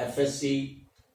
FSC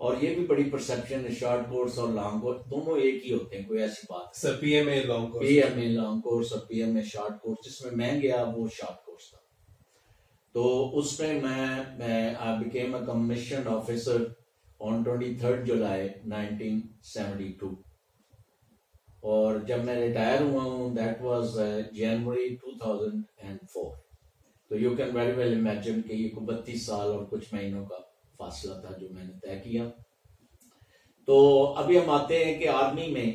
اور یہ بھی بڑی پرسپشن ہے، شارٹ کورس اور لانگ کورس دونوں ایک ہی ہوتے ہیں، کوئی ایسی بات sir P M A long course, P M A long course اور P M A short course, جس میں میں گیا وہ شارٹ کورس تھا. تو اس میں I became a commissioned officer on 23rd July 1972. اور جب میں ریٹائر ہوا ہوں دیٹ واز January 2004. تو you can very well imagine کہ یہ 32 سال اور کچھ مہینوں کا فاصلہ تھا جو میں نے طے کیا. تو ابھی ہم آتے ہیں کہ آرمی میں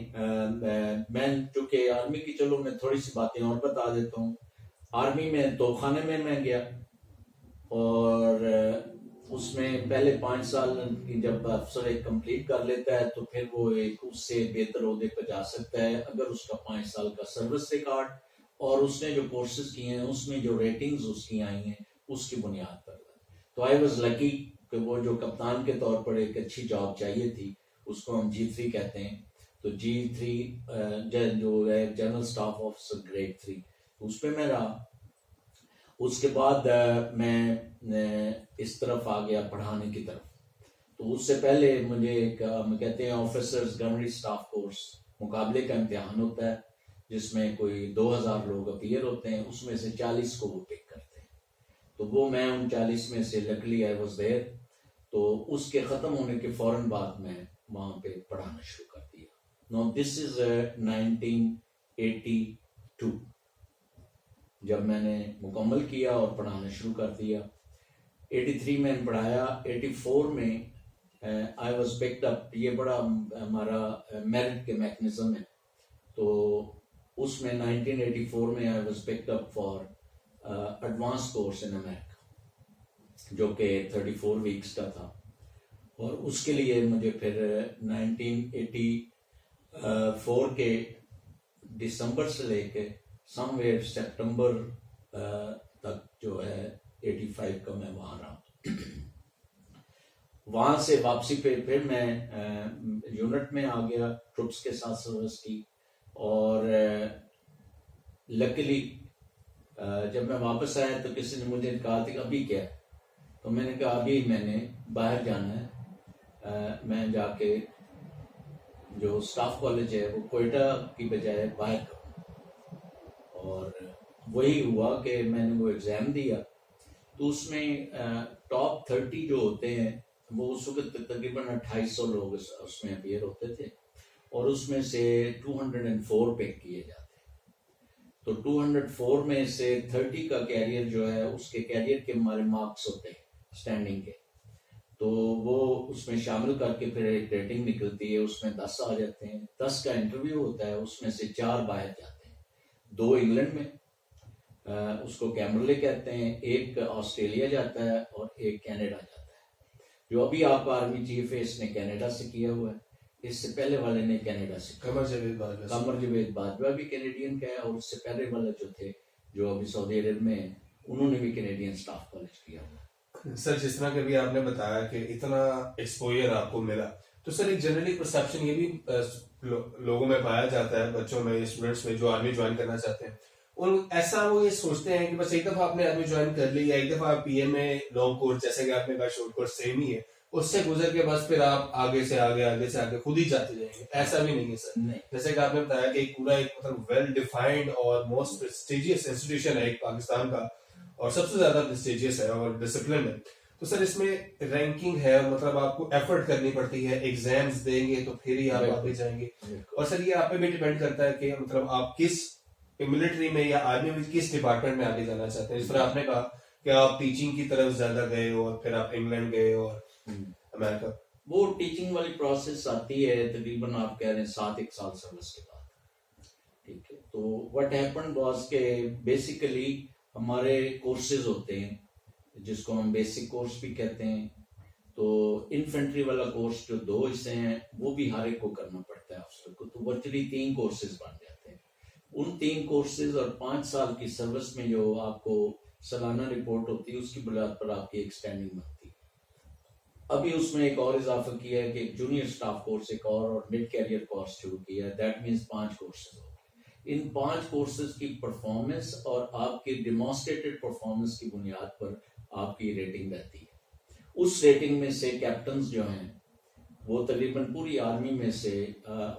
چونکہ آرمی کی، چلو میں تھوڑی سی باتیں اور بتا دیتا ہوں. آرمی میں توپخانے میں گیا، اور اس میں پہلے 5 سال کی جب افسر ایک کمپلیٹ کر لیتا ہے تو پھر وہ ایک اس سے بہتر عہدے پہ جا سکتا ہے اگر اس کا 5 سال کا سروس ریکارڈ اور اس نے جو کورسز کیے ہیں اس میں جو ریٹنگز اس کی آئی ہیں اس کی بنیاد پر. تو آئی واز لکی کہ وہ جو کپتان کے طور پر ایک اچھی جاب چاہیے تھی، اس کو ہم G3 کہتے ہیں. تو G3 جو ہے جنرل اسٹاف آفیسر گریڈ 3، اس پہ میں رہا. اس کے بعد میں اس طرف آ گیا پڑھانے کی طرف. تو اس سے پہلے مجھے ایک ہم کہتے ہیں آفیسرز گورنمنٹ اسٹاف کورس مقابلے کا امتحان ہوتا ہے، جس میں کوئی 2000 لوگ اپیئر ہوتے ہیں، اس میں سے 40 کو وہ پک کرتے ہیں. تو وہ میں ان 40 میں سے لکلی آئی واز دیئر. تو اس کے ختم ہونے کے فوراً بعد میں وہاں پہ پڑھانا شروع کر دیا. نو دس از 1982 جب میں نے مکمل کیا اور پڑھانا شروع کر دیا. 83 میں پڑھایا. 84 میں آئی واز پکڈ اپ. یہ بڑا ہمارا میرٹ کے میکنزم ہے. تو اس میں 1984 میں I was picked up for advance course in America, جو کہ 34 ویکس کا تھا. اور اس کے لیے مجھے پھر 1984 کے دسمبر سے لے کے سم ویئر سپٹمبر تک جو ہے 85 کا میں وہاں رہا. وہاں سے واپسی پہ پھر میں یونٹ میں آ گیا، ٹروپس کے ساتھ سروس کی. اور لکیلی جب میں واپس آیا تو کسی نے مجھے کہا تھا کہ ابھی کیا ہے؟ تو میں نے کہا ابھی میں نے باہر جانا ہے. میں جا کے جو اسٹاف کالج ہے وہ کوئٹہ کی بجائے باہر کروں. اور وہی ہوا کہ میں نے وہ ایگزام دیا. تو اس میں ٹاپ 30 جو ہوتے ہیں وہ اس وقت تقریباً 2800 لوگ اس میں اپیئر ہوتے تھے، اور اس میں سے 204 پک کیے جاتے. تو 204 میں سے 30 کا کیریئر جو ہے، اس کے کیریئر کے ہمارے مارکس ہوتے ہیں اسٹینڈنگ کے. تو وہ اس میں شامل کر کے پھر ایک ریٹنگ نکلتی ہے، اس میں 10 آ جاتے ہیں. 10 کا انٹرویو ہوتا ہے، اس میں سے 4 باہر جاتے ہیں. 2 انگلینڈ میں، اس کو کیمرلے کہتے ہیں، ایک آسٹریلیا جاتا ہے اور ایک کینیڈا جاتا ہے. جو ابھی آپ کا آرمی چیف ہے اس نے کینیڈا سے کیا ہوا ہے، اس سے پہلے والے نے کینیڈا سے. قمر جاوید باجوہ بھی کینیڈین کا ہے، اور اس سے پہلے والے جو تھے جو ابھی سعودی عرب میں ہیں انہوں نے بھی کینیڈین سٹاف کالج کیا ہوا. سر جس طرح کہ ابھی آپ نے بتایا کہ اتنا ایکسپوئر آپ کو ملا، تو سر ایک جنرلی پرسیپشن یہ بھی لوگوں میں پایا جاتا ہے، بچوں میں، اسٹوڈنٹس میں جو آرمی جوائن کرنا چاہتے ہیں، اور ایسا وہ یہ سوچتے ہیں کہ بس ایک دفعہ آپ نے آرمی جوائن کر لی، یا ایک دفعہ P M A long course جیسے کہ آپ نے کہا شارٹ کورس سیم ہی ہے، اس سے گزر کے بس پھر آپ آگے سے آگے خود ہی جاتے جائیں گے. ایسا بھی نہیں ہے سر. جیسے کہ آپ نے بتایا کہ ایک پورا ایک مطلب ویل ڈیفائنڈ اور موسٹ پریسٹیجیس انسٹیٹیوشن ہے ایک پاکستان کا، اور سب سے زیادہ پریسٹیجیس ہے اور ڈسپلن ہے. تو سر اس میں رینکنگ ہے، مطلب آپ کو ایفرٹ کرنی پڑتی ہے، ایگزامز دیں گے تو پھر ہی آپ آگے جائیں گے. اور سر یہ آپ پہ بھی ڈیپینڈ کرتا ہے کہ مطلب آپ کس ملٹری میں یا آرمی میں کس ڈپارٹمنٹ میں آگے جانا چاہتے ہیں. جس طرح آپ نے کہا کہ آپ ٹیچنگ کی طرف زیادہ گئے اور پھر آپ انگلینڈ گئے اور امریکہ. وہ ٹیچنگ والی پروسیس آتی ہے تقریباً آپ کہہ رہے ہیں 7 سال سروس کے بعد. ٹھیک ہے. تو واٹ ہیپنڈ واز کہ بیسیکلی ہمارے کورسز ہوتے ہیں جس کو ہم بیسک کورس بھی کہتے ہیں. تو انفینٹری والا کورس جو 2 حصے ہیں وہ بھی ہر ایک کو کرنا پڑتا ہے افسر کو. تو ورچولی 3 کورسز بن جاتے ہیں. ان 3 کورسز اور 5 سال کی سروس میں جو آپ کو سالانہ رپورٹ ہوتی ہے اس کی بنیاد پر آپ کی ایک اسٹینڈنگ بنتی ہے. ابھی اس میں ایک اور اضافہ کیا ہے کہ ایک جونیئر سٹاف کورس ایک اور مڈ کیریئر کورس شروع کیا ہے. دیٹ مینس 5 کورسز ہو گئے. ان 5 کورسز کی پرفارمنس اور آپ کی ڈیمانسٹریٹڈ پرفارمنس کی بنیاد پر آپ کی ریٹنگ رہتی ہے. اس ریٹنگ میں سے کیپٹنز جو ہیں وہ تقریباً پوری آرمی میں سے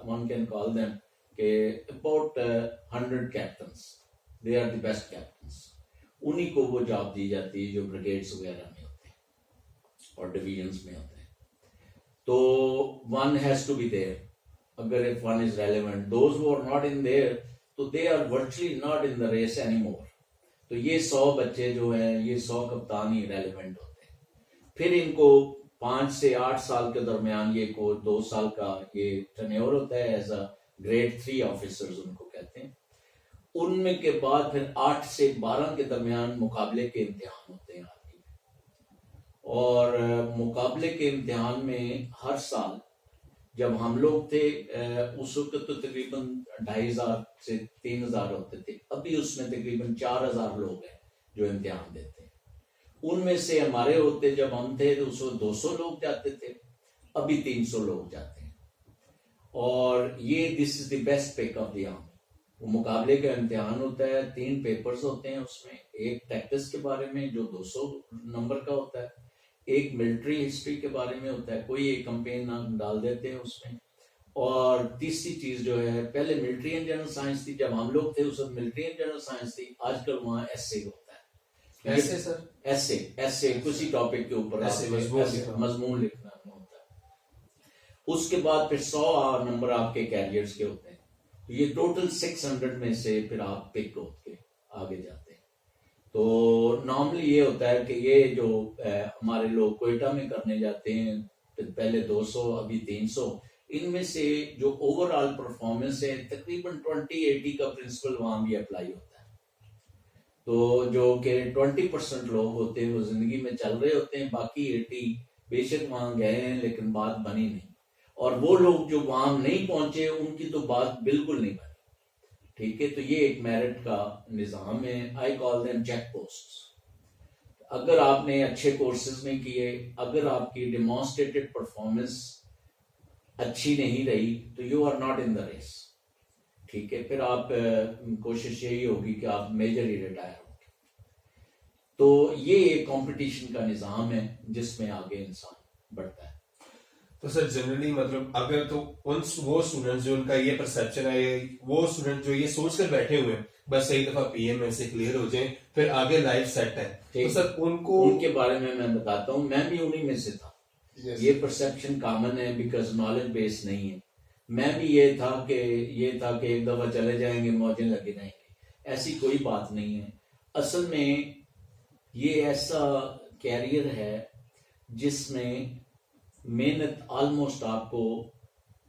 ون کین کال دیم کہ about 100 captains, they are the best captains, انہی کو وہ جاب دی جاتی ہے جو بریگیڈس وغیرہ میں ہوتے ہیں اور ڈویژنس میں ہوتے ہیں. تو one has to be there. اگر if one is relevant, those who are not in there, تو they are virtually not in the race anymore. تو یہ 100 بچے جو ہیں، یہ 100 کپتان ہی ریلیونٹ ہوتے ہیں. پھر ان کو 5 سے 8 سال کے درمیان یہ کو 2 سال کا یہ ٹرنیور ہوتا ہے ایز اے گریڈ 3 آفیسرز ان کو کہتے ہیں. ان میں کے بعد پھر 8 سے 12 کے درمیان مقابلے کے امتحان ہوتے ہیں آرمی میں. اور مقابلے کے امتحان میں ہر سال جب ہم لوگ تھے اس وقت تو تقریباً 2500 سے 3000 ہوتے تھے. ابھی اس میں تقریباً 4000 لوگ ہیں جو امتحان دیتے ہیں. ان میں سے ہمارے ہوتے جب ہم تھے تو اس وقت 200 لوگ جاتے تھے، ابھی 300 لوگ جاتے ہیں. اور یہ this is the best pick of the army. وہ مقابلے کا امتحان ہوتا ہے، 3 پیپرز ہوتے ہیں اس میں. ایک ٹیکٹس کے بارے میں جو 200 نمبر کا ہوتا ہے، ایک ملٹری ہسٹری کے بارے میں ہوتا ہے، کوئی ایک کمپین نام ڈال دیتے ہیں اس میں. اور تیسری چیز جو ہے، پہلے ملٹری اینڈ جنرل سائنس تھی جب ہم لوگ تھے اس وقت ملٹری اینڈ جنرل سائنس تھی. آج کل وہاں ایسے ہوتا ہے. ایسے سر ایسے کسی ٹاپک کے اوپر مضمون لکھنا ہوتا ہے. اس کے بعد پھر 100 نمبر آپ کے کیریئرز کے ہوتے ہیں. یہ ٹوٹل 600 میں سے پھر آپ پک ہو کے آگے جاتے ہیں. تو نارملی یہ ہوتا ہے کہ یہ جو ہمارے لوگ کوئٹہ میں کرنے جاتے ہیں، پہلے 200 ابھی 300، ان میں سے جو اوور آل پرفارمنس ہے تقریباً 20-80 کا پرنسپل وہاں بھی اپلائی ہوتا ہے. تو جو کہ 20% لوگ ہوتے ہیں وہ زندگی میں چل رہے ہوتے ہیں، باقی 80 بے شک وہاں گئے ہیں لیکن بات بنی نہیں. اور وہ لوگ جو وہاں نہیں پہنچے ان کی تو بات بالکل نہیں بنی. ٹھیک ہے، تو یہ ایک میرٹ کا نظام ہے. آئی کال دیم چیک پوسٹ. اگر آپ نے اچھے کورسز نہیں کیے، اگر آپ کی ڈیمانسٹریٹڈ پرفارمنس اچھی نہیں رہی تو you are not in the race. ٹھیک ہے، پھر آپ کوشش یہی ہوگی کہ آپ میجر ہی ریٹائر ہو. تو یہ ایک کمپٹیشن کا نظام ہے جس میں آگے انسان بڑھتا ہے. تو سر جنرلی مطلب اگر تو وہ اسٹوڈنٹ جو ان کا یہ پرسپشن ہے، وہ اسٹوڈنٹ جو یہ سوچ کر بیٹھے ہوئے ہیں بس ایک دفعہ پی ایم سے کلیئر ہو جائیں پھر آگے لائف سیٹ ہے، تو سر ان کے بارے میں بتاتا ہوں. میں بھی انہی میں سے تھا. یہ پرسپشن کامن ہے بیکاز نالج بیس نہیں ہے. میں بھی یہ تھا کہ ایک دفعہ چلے جائیں گے موجیں لگے جائیں گے. ایسی کوئی بات نہیں ہے. اصل میں یہ ایسا کیریئر ہے جس میں محنت آلموسٹ آپ کو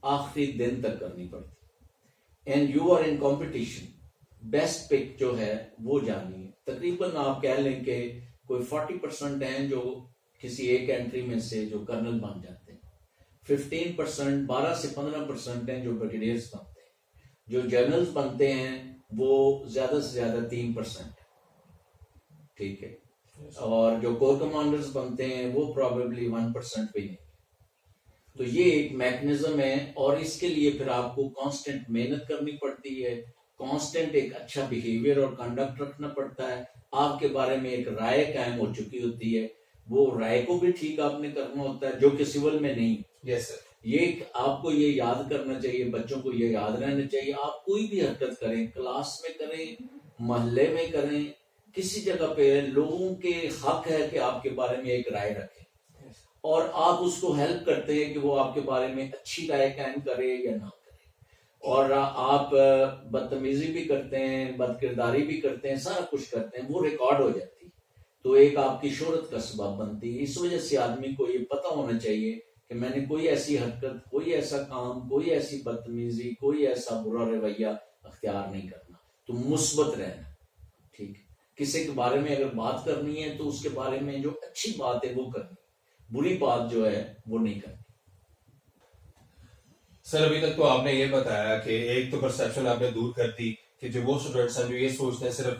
آخری دن تک کرنی پڑتی. And you are in competition. Best pick جو ہے وہ جانی ہے. تقریباً آپ کہہ لیں کہ کوئی 40% ہیں جو کسی ایک انٹری میں سے جو کرنل بن جاتے ہیں، 15% 12 سے 15% ہیں جو بریگیڈیئرز بنتے ہیں. جو جنرلز بنتے ہیں وہ زیادہ سے زیادہ 3%. ٹھیک ہے، اور جو کور کمانڈرز بنتے ہیں وہ پروبیبلی 1% بھی نہیں. تو یہ ایک میکنزم ہے اور اس کے لیے پھر آپ کو کانسٹنٹ محنت کرنی پڑتی ہے، کانسٹنٹ ایک اچھا بیہیویئر اور کنڈکٹ رکھنا پڑتا ہے. آپ کے بارے میں ایک رائے قائم ہو چکی ہوتی ہے، وہ رائے کو بھی ٹھیک آپ نے کرنا ہوتا ہے جو کہ سول میں نہیں. یس سر. یہ آپ کو یہ یاد کرنا چاہیے، بچوں کو یہ یاد رہنا چاہیے. آپ کوئی بھی حرکت کریں، کلاس میں کریں، محلے میں کریں، کسی جگہ پہ لوگوں کے حق ہے کہ آپ کے بارے میں ایک رائے رکھیں اور آپ اس کو ہیلپ کرتے ہیں کہ وہ آپ کے بارے میں اچھی رائے قائم کرے یا نہ کرے. اور آپ بدتمیزی بھی کرتے ہیں، بد کرداری بھی کرتے ہیں، سارا کچھ کرتے ہیں، وہ ریکارڈ ہو جاتی ہے تو ایک آپ کی شہرت کا سبب بنتی ہے. اس وجہ سے آدمی کو یہ پتہ ہونا چاہیے کہ میں نے کوئی ایسی حرکت، کوئی ایسا کام، کوئی ایسی بدتمیزی، کوئی ایسا برا رویہ اختیار نہیں کرنا. تو مثبت رہنا. ٹھیک ہے، کسی کے بارے میں اگر بات کرنی ہے تو اس کے بارے میں جو اچھی بات ہے وہ کرنی، بری بات جو ہے وہ نہیں کرنی. سر ابھی تک تو آپ نے یہ بتایا کہ ایک تو پرسپشن آپ نے دور کر دی کہ جو وہ اسٹوڈنٹس ہیں جو یہ سوچتے ہیں صرف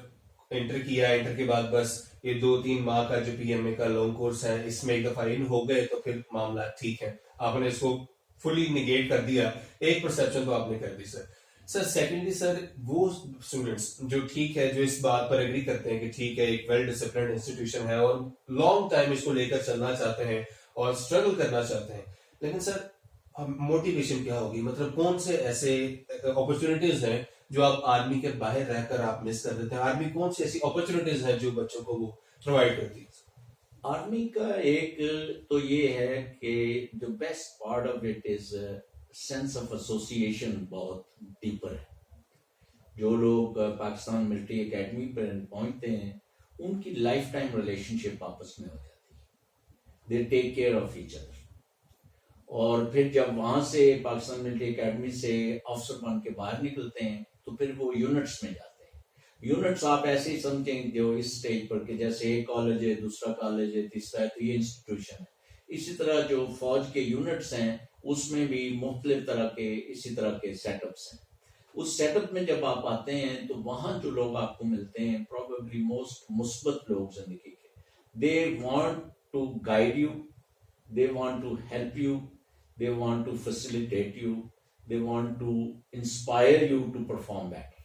انٹر کیا، انٹر کے بعد بس یہ 2-3 ماہ کا جو پی ایم اے کا لانگ کورس ہے اس میں ایک دفعہ ان ہو گئے تو پھر معاملہ ٹھیک ہے. آپ نے اس کو فلی نگیٹ کر دیا. ایک پرسپشن تو آپ نے کر دی سر. سر سیکنڈلی سر وہ اسٹوڈنٹس جو ٹھیک ہے، جو اس بات پر ایگری کرتے ہیں کہ ٹھیک ہے ایک ویل ڈسپلنڈ انسٹیٹیوشن ہے اور لانگ ٹائم اس کو لے کر چلنا چاہتے ہیں اور اسٹرگل کرنا چاہتے ہیں، لیکن سر موٹیویشن کیا ہوگی, مطلب کون سے ایسے اپرچونٹیز ہیں جو آپ آرمی کے باہر رہ کر آپ مس کر دیتے ہیں؟ آرمی کون سی ایسی اپرچونٹیز ہیں جو بچوں کو وہ پرووائڈ کرتی ہے؟ آرمی کا ایک تو یہ ہے کہ جو best part of it is sense of association بہت ڈیپر ہے. جو لوگ پاکستان ملٹری اکیڈمی پر پہنچتے ہیں ان کی لائف ٹائم ریلیشن شپ آپس میں ہو جاتی ہے. They take care of each other. اور پھر جب وہاں سے پاکستان ملٹری اکیڈمی سے افسر بن کے باہر نکلتے ہیں تو پھر وہ یونٹس میں جاتے ہیں. یونٹس آپ ایسے ہی سمجھیں جو اس سٹیج پر کہ جیسے ایک کالج ہے, دوسرا کالج ہے, تیسرا ہے, تو یہ انسٹیٹیوشن ہے. اسی طرح جو فوج کے یونٹس ہیں اس میں بھی مختلف طرح کے اسی طرح کے سیٹ اپس ہیں. اس سیٹ اپ میں جب آپ آتے ہیں تو وہاں جو لوگ آپ کو ملتے ہیں پروبیبلی موسٹ مثبت لوگ زندگی کے. They want to guide you, they want to help you, they want to facilitate you, they want to inspire you to perform better.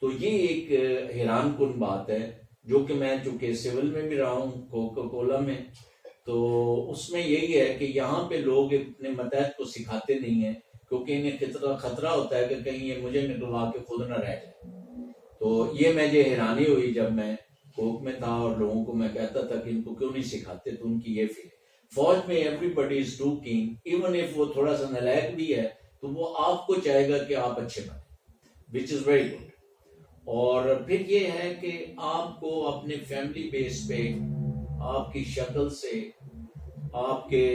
تو یہ ایک حیران کن بات ہے جو کہ میں چونکہ سول میں بھی رہا ہوں, کوکا کولا میں, تو اس میں یہی ہے کہ یہاں پہ لوگ اپنے ماتحت کو سکھاتے نہیں ہیں کیونکہ انہیں خطرہ ہوتا ہے کہ کہیں یہ مجھے نکلوا کے خود نہ رہ جائے. تو یہ مجھے حیرانی ہوئی جب میں کوک میں تھا اور لوگوں کو میں کہتا تھا کہ ان کو کیوں نہیں سکھاتے, تو ان کی یہ فیل. فوج میں everybody is taken, even if وہ تھوڑا سا نالائق بھی ہے تو وہ آپ کو چاہے گا کہ آپ اچھے بنیں, وچ از ویری گڈ. اور پھر یہ ہے کہ آپ کو اپنے فیملی بیس پہ آپ کی شکل سے, آپ کے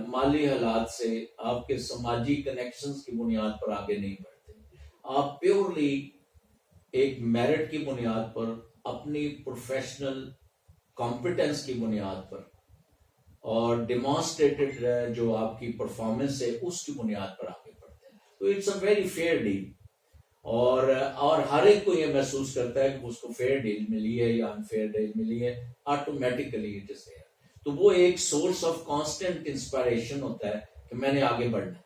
مالی حالات سے, آپ کے سماجی کنیکشنز کی بنیاد پر آگے نہیں بڑھتے. آپ پیورلی ایک میرٹ کی بنیاد پر, اپنی پروفیشنل کمپیٹنس کی بنیاد پر اور ڈیمانسٹریٹڈ جو آپ کی پرفارمنس ہے اس کی بنیاد پر آگے بڑھتے ہیں. تو it's a very fair deal, اور ہر ایک کو یہ محسوس کرتا ہے کہ اس کو فیئر ڈیل ملی ہے یا انفیئر ڈیل ملی ہے, آٹومیٹیکلی اٹ از دیئر. تو وہ ایک سورس آف کانسٹنٹ انسپائریشن ہوتا ہے کہ میں نے آگے بڑھنا ہے.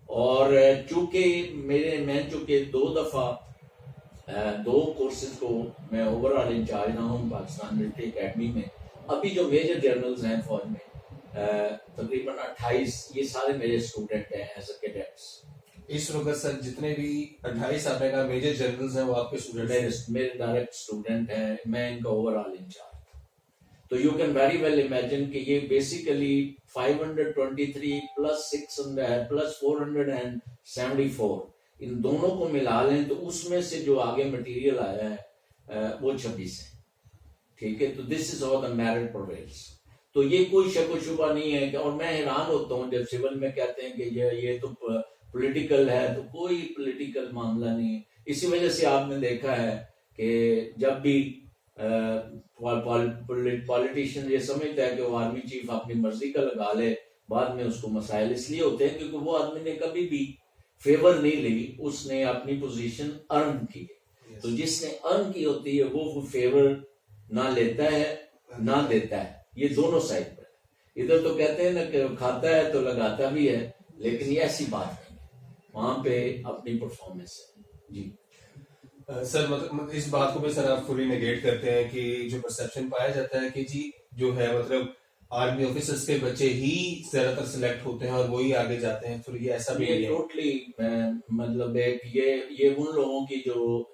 اور چونکہ میں چونکہ 2 دفعہ 2 کورسز کو میں اوور آل انچارج رہا ہوں پاکستان ملٹری اکیڈمی میں. ابھی جو میجر جرنلز ہیں فوج میں تقریباً 28, یہ سارے میرے اسٹوڈنٹ ہیں ایز اے کیڈٹس. اس وقت سر جتنے بھی 28 آپ نے کہا میجر جرنلز ہیں وہ آپ کے اسٹوڈنٹ ہیں؟ میرے ڈائریکٹ اسٹوڈنٹ ہیں, میں ان کا اوور آل انچارج. تو you can very well imagine کہ یہ بیسیکلی 523 پلس 600 پلس 474 ان دونوں کو ملا لیں تو اس میں سے جو آگے مٹیریل آیا ہے وہ 26 ہے. ٹھیک ہے, تو دس از آل دا میرٹ پرویلز. تو یہ کوئی شک و شبہ نہیں ہے کہ, اور میں حیران ہوتا ہوں جب سول میں کہتے ہیں کہ یہ تو پولیٹیکل ہے, تو کوئی پولیٹیکل معاملہ نہیں ہے. اسی وجہ سے آپ نے دیکھا ہے کہ جب بھی پالیٹیشین یہ سمجھتا ہے کہ وہ آرمی چیف اپنی مرضی کا لگا لے, بعد میں اس کو مسائل اس لیے ہوتے ہیں کیونکہ وہ آدمی نے کبھی بھی فیور نہیں لی, اس نے اپنی پوزیشن ارن کی. تو جس نے ارن کی ہوتی ہے وہ فیور نہ لیتا ہے نہ دیتا ہے, یہ دونوں سائڈ پر. ادھر تو کہتے ہیں نا کہ کھاتا ہے تو لگاتا بھی ہے, لیکن یہ ایسی بات نہیں ہے, وہاں پہ اپنی پرفارمنس ہے. جی سر, مطلب اس بات کو بھی سر آپ فلی نیگیٹ کرتے ہیں کہ جو پرسپشن پایا جاتا ہے کہ جی جو ہے مطلب آرمی آفیسرز کے بچے ہی زیادہ تر سلیکٹ ہوتے ہیں اور وہی آگے جاتے ہیں, تو یہ ایسا بھی نہیں ہے؟ ٹوٹلی مطلب ایک یہ ان لوگوں کی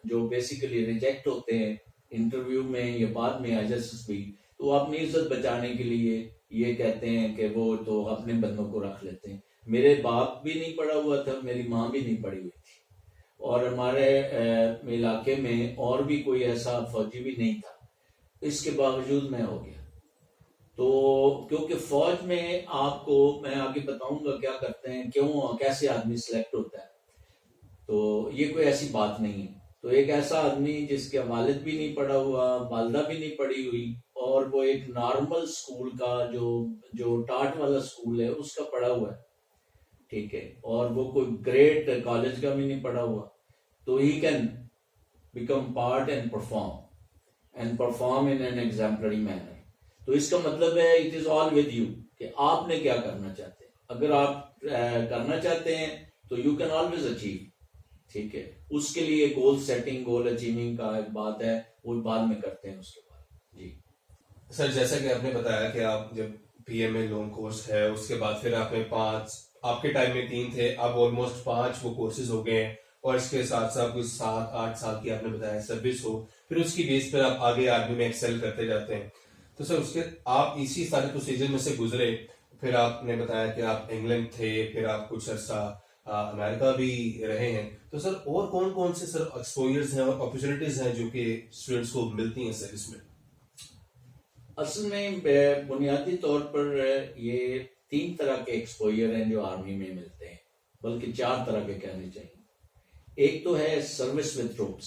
جو بیسیکلی ریجیکٹ ہوتے ہیں انٹرویو میں یا بعد میں ایجسٹس بھی, تو وہ اپنی عزت بچانے کے لیے یہ کہتے ہیں کہ وہ تو اپنے بندوں کو رکھ لیتے ہیں. میرے باپ بھی نہیں پڑھا ہوا تھا, میری ماں بھی نہیں پڑھی ہوئی تھی, اور ہمارے علاقے میں اور بھی کوئی ایسا فوجی بھی نہیں تھا, اس کے باوجود میں ہو گیا. تو کیونکہ فوج میں آپ کو میں آگے بتاؤں گا کیا کرتے ہیں, کیوں کیسے آدمی سلیکٹ ہوتا ہے, تو یہ کوئی ایسی بات نہیں ہے. تو ایک ایسا آدمی جس کے والد بھی نہیں پڑھا ہوا, والدہ بھی نہیں پڑھی ہوئی, اور وہ ایک نارمل اسکول کا جو ٹاٹ والا اسکول ہے اس کا پڑھا ہوا ہے, ٹھیک ہے, اور وہ کوئی گریٹ کالج کا بھی نہیں پڑھا ہوا, تو he can become part and perform in an exemplary manner. تو اس کا مطلب ہے it is all with you کہ آپ نے کیا کرنا چاہتے ہیں. اگر آپ کرنا چاہتے ہیں تو یو کین آلویز اچیو, ٹھیک ہے. اس کے لیے گول سیٹنگ, گول اچیونگ کا ایک بات ہے, وہ بعد میں کرتے ہیں اس کے بعد. جی سر, جیسا کہ آپ نے بتایا کہ آپ جب P M A long course ہے اس کے بعد پھر آپ نے آپ کے ٹائم میں 3 تھے، اب آلموسٹ 5 وہ کورسز ہو گئے ہیں، اور اس کے ساتھ ساتھ کوئی 7-8 سال کی آپ نے بتایا سروس ہو، پھر اس کی بیس پر آپ آگے آرمی میں ایکسل کرتے جاتے ہیں. تو سر اس کے آپ اسی سارے پروسیجر میں سے گزرے، پھر آپ نے بتایا کہ آپ انگلینڈ تھے، پھر آپ کچھ عرصہ امریکہ بھی رہے ہیں. تو سر اور کون کون سے سر ایکسپوجرز ہیں اور اپرچونیٹیز ہیں جو کہ اسٹوڈنٹس کو ملتی ہیں سر اس میں؟ اصل میں بنیادی طور پر یہ 3 طرح کے ایکسپوجر ہیں جو آرمی میں ملتے ہیں، بلکہ 4 طرح کے کہنے چاہیے. ایک تو ہے سروس ود ٹروپس،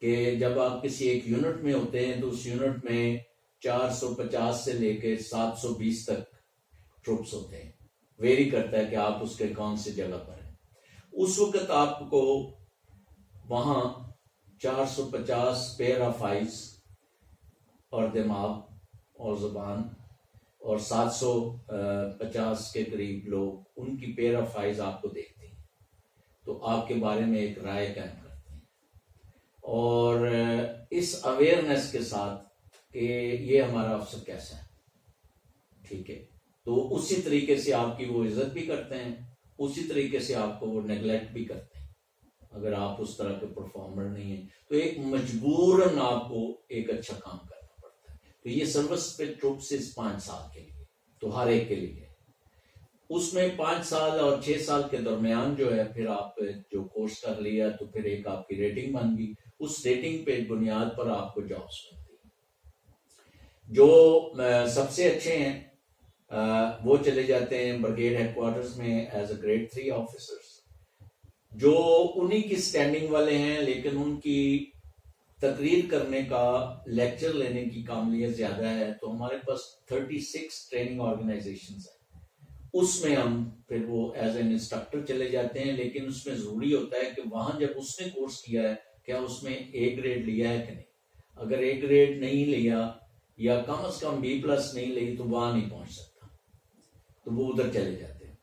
کہ جب آپ کسی ایک یونٹ میں ہوتے ہیں تو اس یونٹ میں 450 سے لے کے 720 تک ٹروپس ہوتے ہیں. ویری کرتا ہے کہ آپ اس کے کون سی جگہ پر ہیں. اس وقت آپ کو وہاں 450 پیر آف آئیز اور دماغ اور زبان اور 750 کے قریب لوگ ان کی پیر آف آئیز آپ کو دیکھتے ہیں، تو آپ کے بارے میں ایک رائے قائم کرتے ہیں، اور اس اویئرنیس کے ساتھ کہ یہ ہمارا افسر کیسا ہے. ٹھیک ہے، تو اسی طریقے سے آپ کی وہ عزت بھی کرتے ہیں، اسی طریقے سے آپ کو وہ نیگلیکٹ بھی کرتے ہیں اگر آپ اس طرح کے پرفارمر نہیں ہیں. تو ایک مجبوراً آپ کو ایک اچھا کام کرنا پڑتا ہے. تو یہ سروس پہ ٹروپس 5 سال کے لیے، تو ہر ایک کے لیے. اس میں 5 سال اور 6 سال کے درمیان جو ہے پھر آپ جو کورس کر لیا تو پھر ایک آپ کی ریٹنگ بن گئی. اس ریٹنگ پہ بنیاد پر آپ کو جابس ملتی ہیں. جو سب سے اچھے ہیں وہ چلے جاتے ہیں بریگیڈ ہیڈ کوارٹرز میں ایز اے گریڈ 3 آفیسرز، جو انہی کی سٹینڈنگ والے ہیں لیکن ان کی تقریر کرنے کا، لیکچر لینے کی قابلیت زیادہ ہے. تو ہمارے پاس 36 ٹریننگ آرگنائزیشنز ہیں. اس میں ہم پھر وہ ایز این انسٹرکٹر چلے جاتے ہیں، لیکن اس میں ضروری ہوتا ہے کہ وہاں جب اس نے کورس کیا ہے کیا اس میں اے گریڈ لیا ہے کہ نہیں. اگر اے گریڈ نہیں لیا یا کم از کم بی پلس نہیں لی تو وہاں نہیں پہنچ سکتا، تو وہ ادھر چلے جاتے ہیں.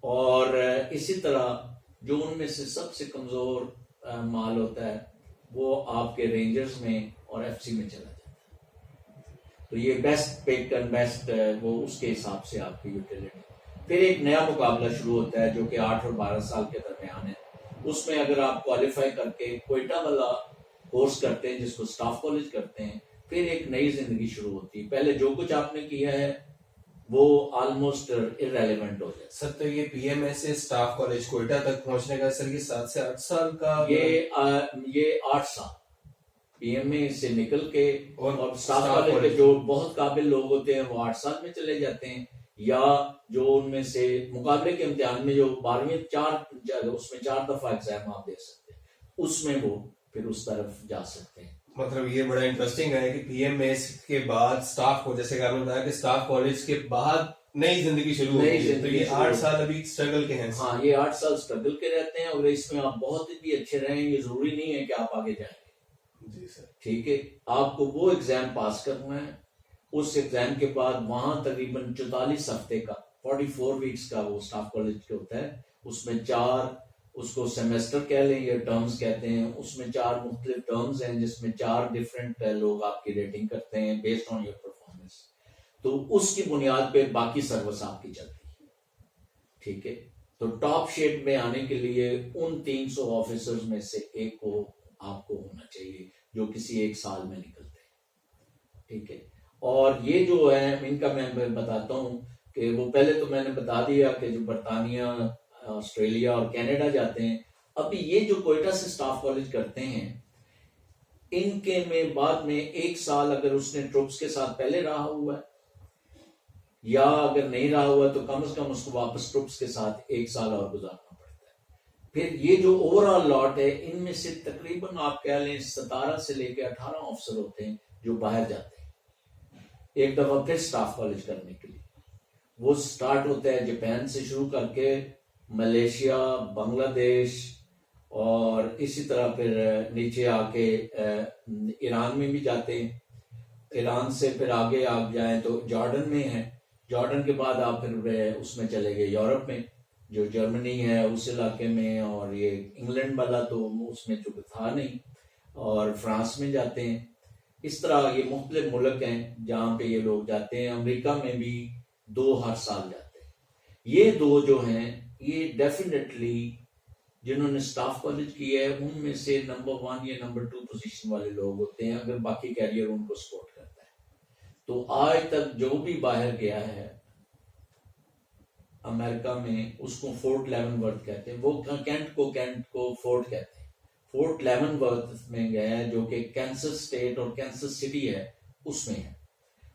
اور اسی طرح جو ان میں سے سب سے کمزور مال ہوتا ہے وہ آپ کے رینجرز میں اور ایف سی میں چلا جاتا ہے. تو یہ بیسٹ پک اینڈ بیسٹ وہ اس کے حساب سے آپ کی یوٹیلٹی. پھر ایک نیا مقابلہ شروع ہوتا ہے جو کہ 8 اور 12 سال کے درمیان ہے. اس میں اگر آپ کوالیفائی کر کے کوئٹہ والا کورس کرتے ہیں جس کو سٹاف کالج کرتے ہیں، پھر ایک نئی زندگی شروع ہوتی ہے. پہلے جو کچھ آپ نے کیا ہے وہ آلموسٹ irrelevant ہو جائے. سر تو یہ پی ایم ایس سے سٹاف کالج کوئٹہ تک پہنچنے کا سر یہ 7 سے 8 سال کا یہ 8 سال پی ایم اے سے نکل کے اور سٹاف staff کالج کے college. جو بہت قابل لوگ ہوتے ہیں وہ 8 سال میں چلے جاتے ہیں، یا جو ان میں سے مقابلے کے امتحان میں جو 12ویں اس میں 4 دفعہ ایگزام آپ دے سکتے ہیں، اس میں وہ پھر اس طرف جا سکتے ہیں. مطلب یہ بڑا انٹرسٹنگ ہے کہ پی ایم ایس کے بعد سٹاف کو، جیسے کہ آپ نے بتایا کہ سٹاف کالج کے بعد نئی زندگی شروع ہوتی ہے، تو یہ 8 سال ابھی سٹرگل کے ہیں. ہاں، یہ 8 سال سٹرگل کے رہتے ہیں، اور اس میں آپ بہت بھی اچھے رہیں، یہ ضروری نہیں ہے کہ آپ آگے جائیں گے. جی سر. ٹھیک ہے، آپ کو وہ ایگزام پاس کرنا ہے. اس ایگزام کے بعد وہاں تقریباً 44 ہفتے کا 44 ویکس کا وہ سٹاف کالج کے ہوتا ہے. اس میں 4 اس کو سیمیسٹر کہہ لیں یا ٹرمز کہتے ہیں، اس میں 4 مختلف ٹرمز ہیں جس میں 4 ڈفرینٹ لوگ آپ کی ریٹنگ کرتے ہیں بیسڈ آن یور پرفارمنس. تو اس کی بنیاد پہ باقی سروس آپ کی چلتی ہے. ٹھیک ہے، تو ٹاپ شیڈ میں آنے کے لیے ان 300 آفیسرز میں سے ایک کو آپ کو ہونا چاہیے جو کسی ایک سال میں نکلتے ہیں. ٹھیک ہے، اور یہ جو ہے ان کا میں بتاتا ہوں کہ وہ پہلے تو میں نے بتا دیا کہ جو برطانیہ، آسٹریلیا اور کینیڈا جاتے ہیں. ابھی یہ جو کوئٹہ سے سٹاف کالج کرتے ہیں ان کے میں بعد میں 1 سال اگر اس نے ٹروپس کے ساتھ پہلے رہا ہوا ہے، یا اگر نہیں رہا ہوا تو کم از کم اس کو واپس ٹروپس کے ساتھ 1 سال اور گزارنا پڑتا ہے. پھر یہ جو اوور آل لاٹ ہے ان میں سے تقریباً آپ کہہ لیں 17 سے لے کے 18 آفسر ہوتے ہیں جو باہر جاتے ہیں ایک دفعہ پھر سٹاف کالج کرنے کے لیے. وہ سٹارٹ ہوتا ہے جاپان سے شروع کر کے ملیشیا، بنگلہ دیش، اور اسی طرح پھر نیچے آ کے ایران میں بھی جاتے ہیں. ایران سے پھر آگے آپ جائیں تو جارڈن میں ہیں. جارڈن کے بعد آپ پھر اس میں چلے گئے یورپ میں، جو جرمنی ہے اس علاقے میں، اور یہ انگلینڈ والا تو اس میں چونکہ تھا نہیں، اور فرانس میں جاتے ہیں. اس طرح یہ مختلف ملک ہیں جہاں پہ یہ لوگ جاتے ہیں. امریکہ میں بھی 2 ہر سال جاتے ہیں. یہ دو جو ہیں یہ ڈیفینیٹلی جنہوں نے سٹاف کالج کیا ہے ان میں سے نمبر 1 یا نمبر 2 پوزیشن والے لوگ ہوتے ہیں اگر باقی کیریئر ان کو سپورٹ کرتا ہے. تو آج تک جو بھی باہر گیا ہے امریکہ میں اس کو فورٹ لیونورتھ کہتے ہیں, وہ کینٹ کو فورٹ کہتے ہیں. فورٹ لیونورتھ میں گیا ہے جو کہ کینسس اسٹیٹ اور کینسس سٹی ہے اس میں ہے.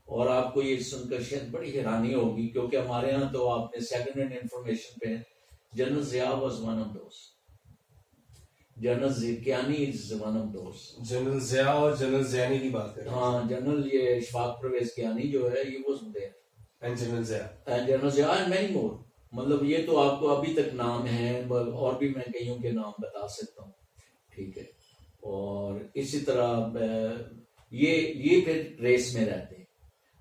اور آپ کو یہ سن کر شاید بڑی حیرانی ہوگی کیونکہ ہمارے ہاں تو آپ نے سیکنڈ ہینڈ انفارمیشن پہ general Zia was one of those, general Kayani is one of those. General Zia اور جنرل زیانی کی بات کریں. ہاں جنرل یہ اشفاق پرویز کیانی جو ہے یہ was there and general Zia and general Zia and many more. مطلب یہ تو آپ کو ابھی تک نام ہیں اور بھی میں کئیوں کے نام بتا سکتا ہوں. ٹھیک ہے. اور اسی طرح یہ پھر ریس میں رہتے ہیں.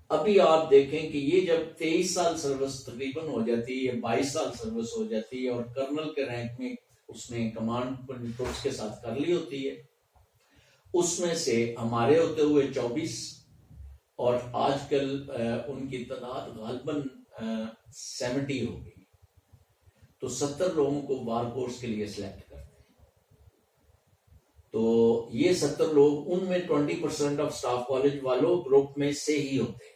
ابھی آپ دیکھیں کہ یہ جب 23 سال سروس تقریباً ہو جاتی ہے, 22 سال سروس ہو جاتی ہے اور کرنل کے رینک میں اس نے کمانڈ ٹروپس کے ساتھ کر لی ہوتی ہے, اس میں سے ہمارے ہوتے ہوئے 24 اور آج کل ان کی تعداد غالباً 70 ہو گئی. تو 70 لوگوں کو وار کورس کے لیے سلیکٹ کرتے ہیں. تو یہ 70 لوگ ان میں 20% آف سٹاف کالج والوں گروپ میں سے ہی ہوتے ہیں.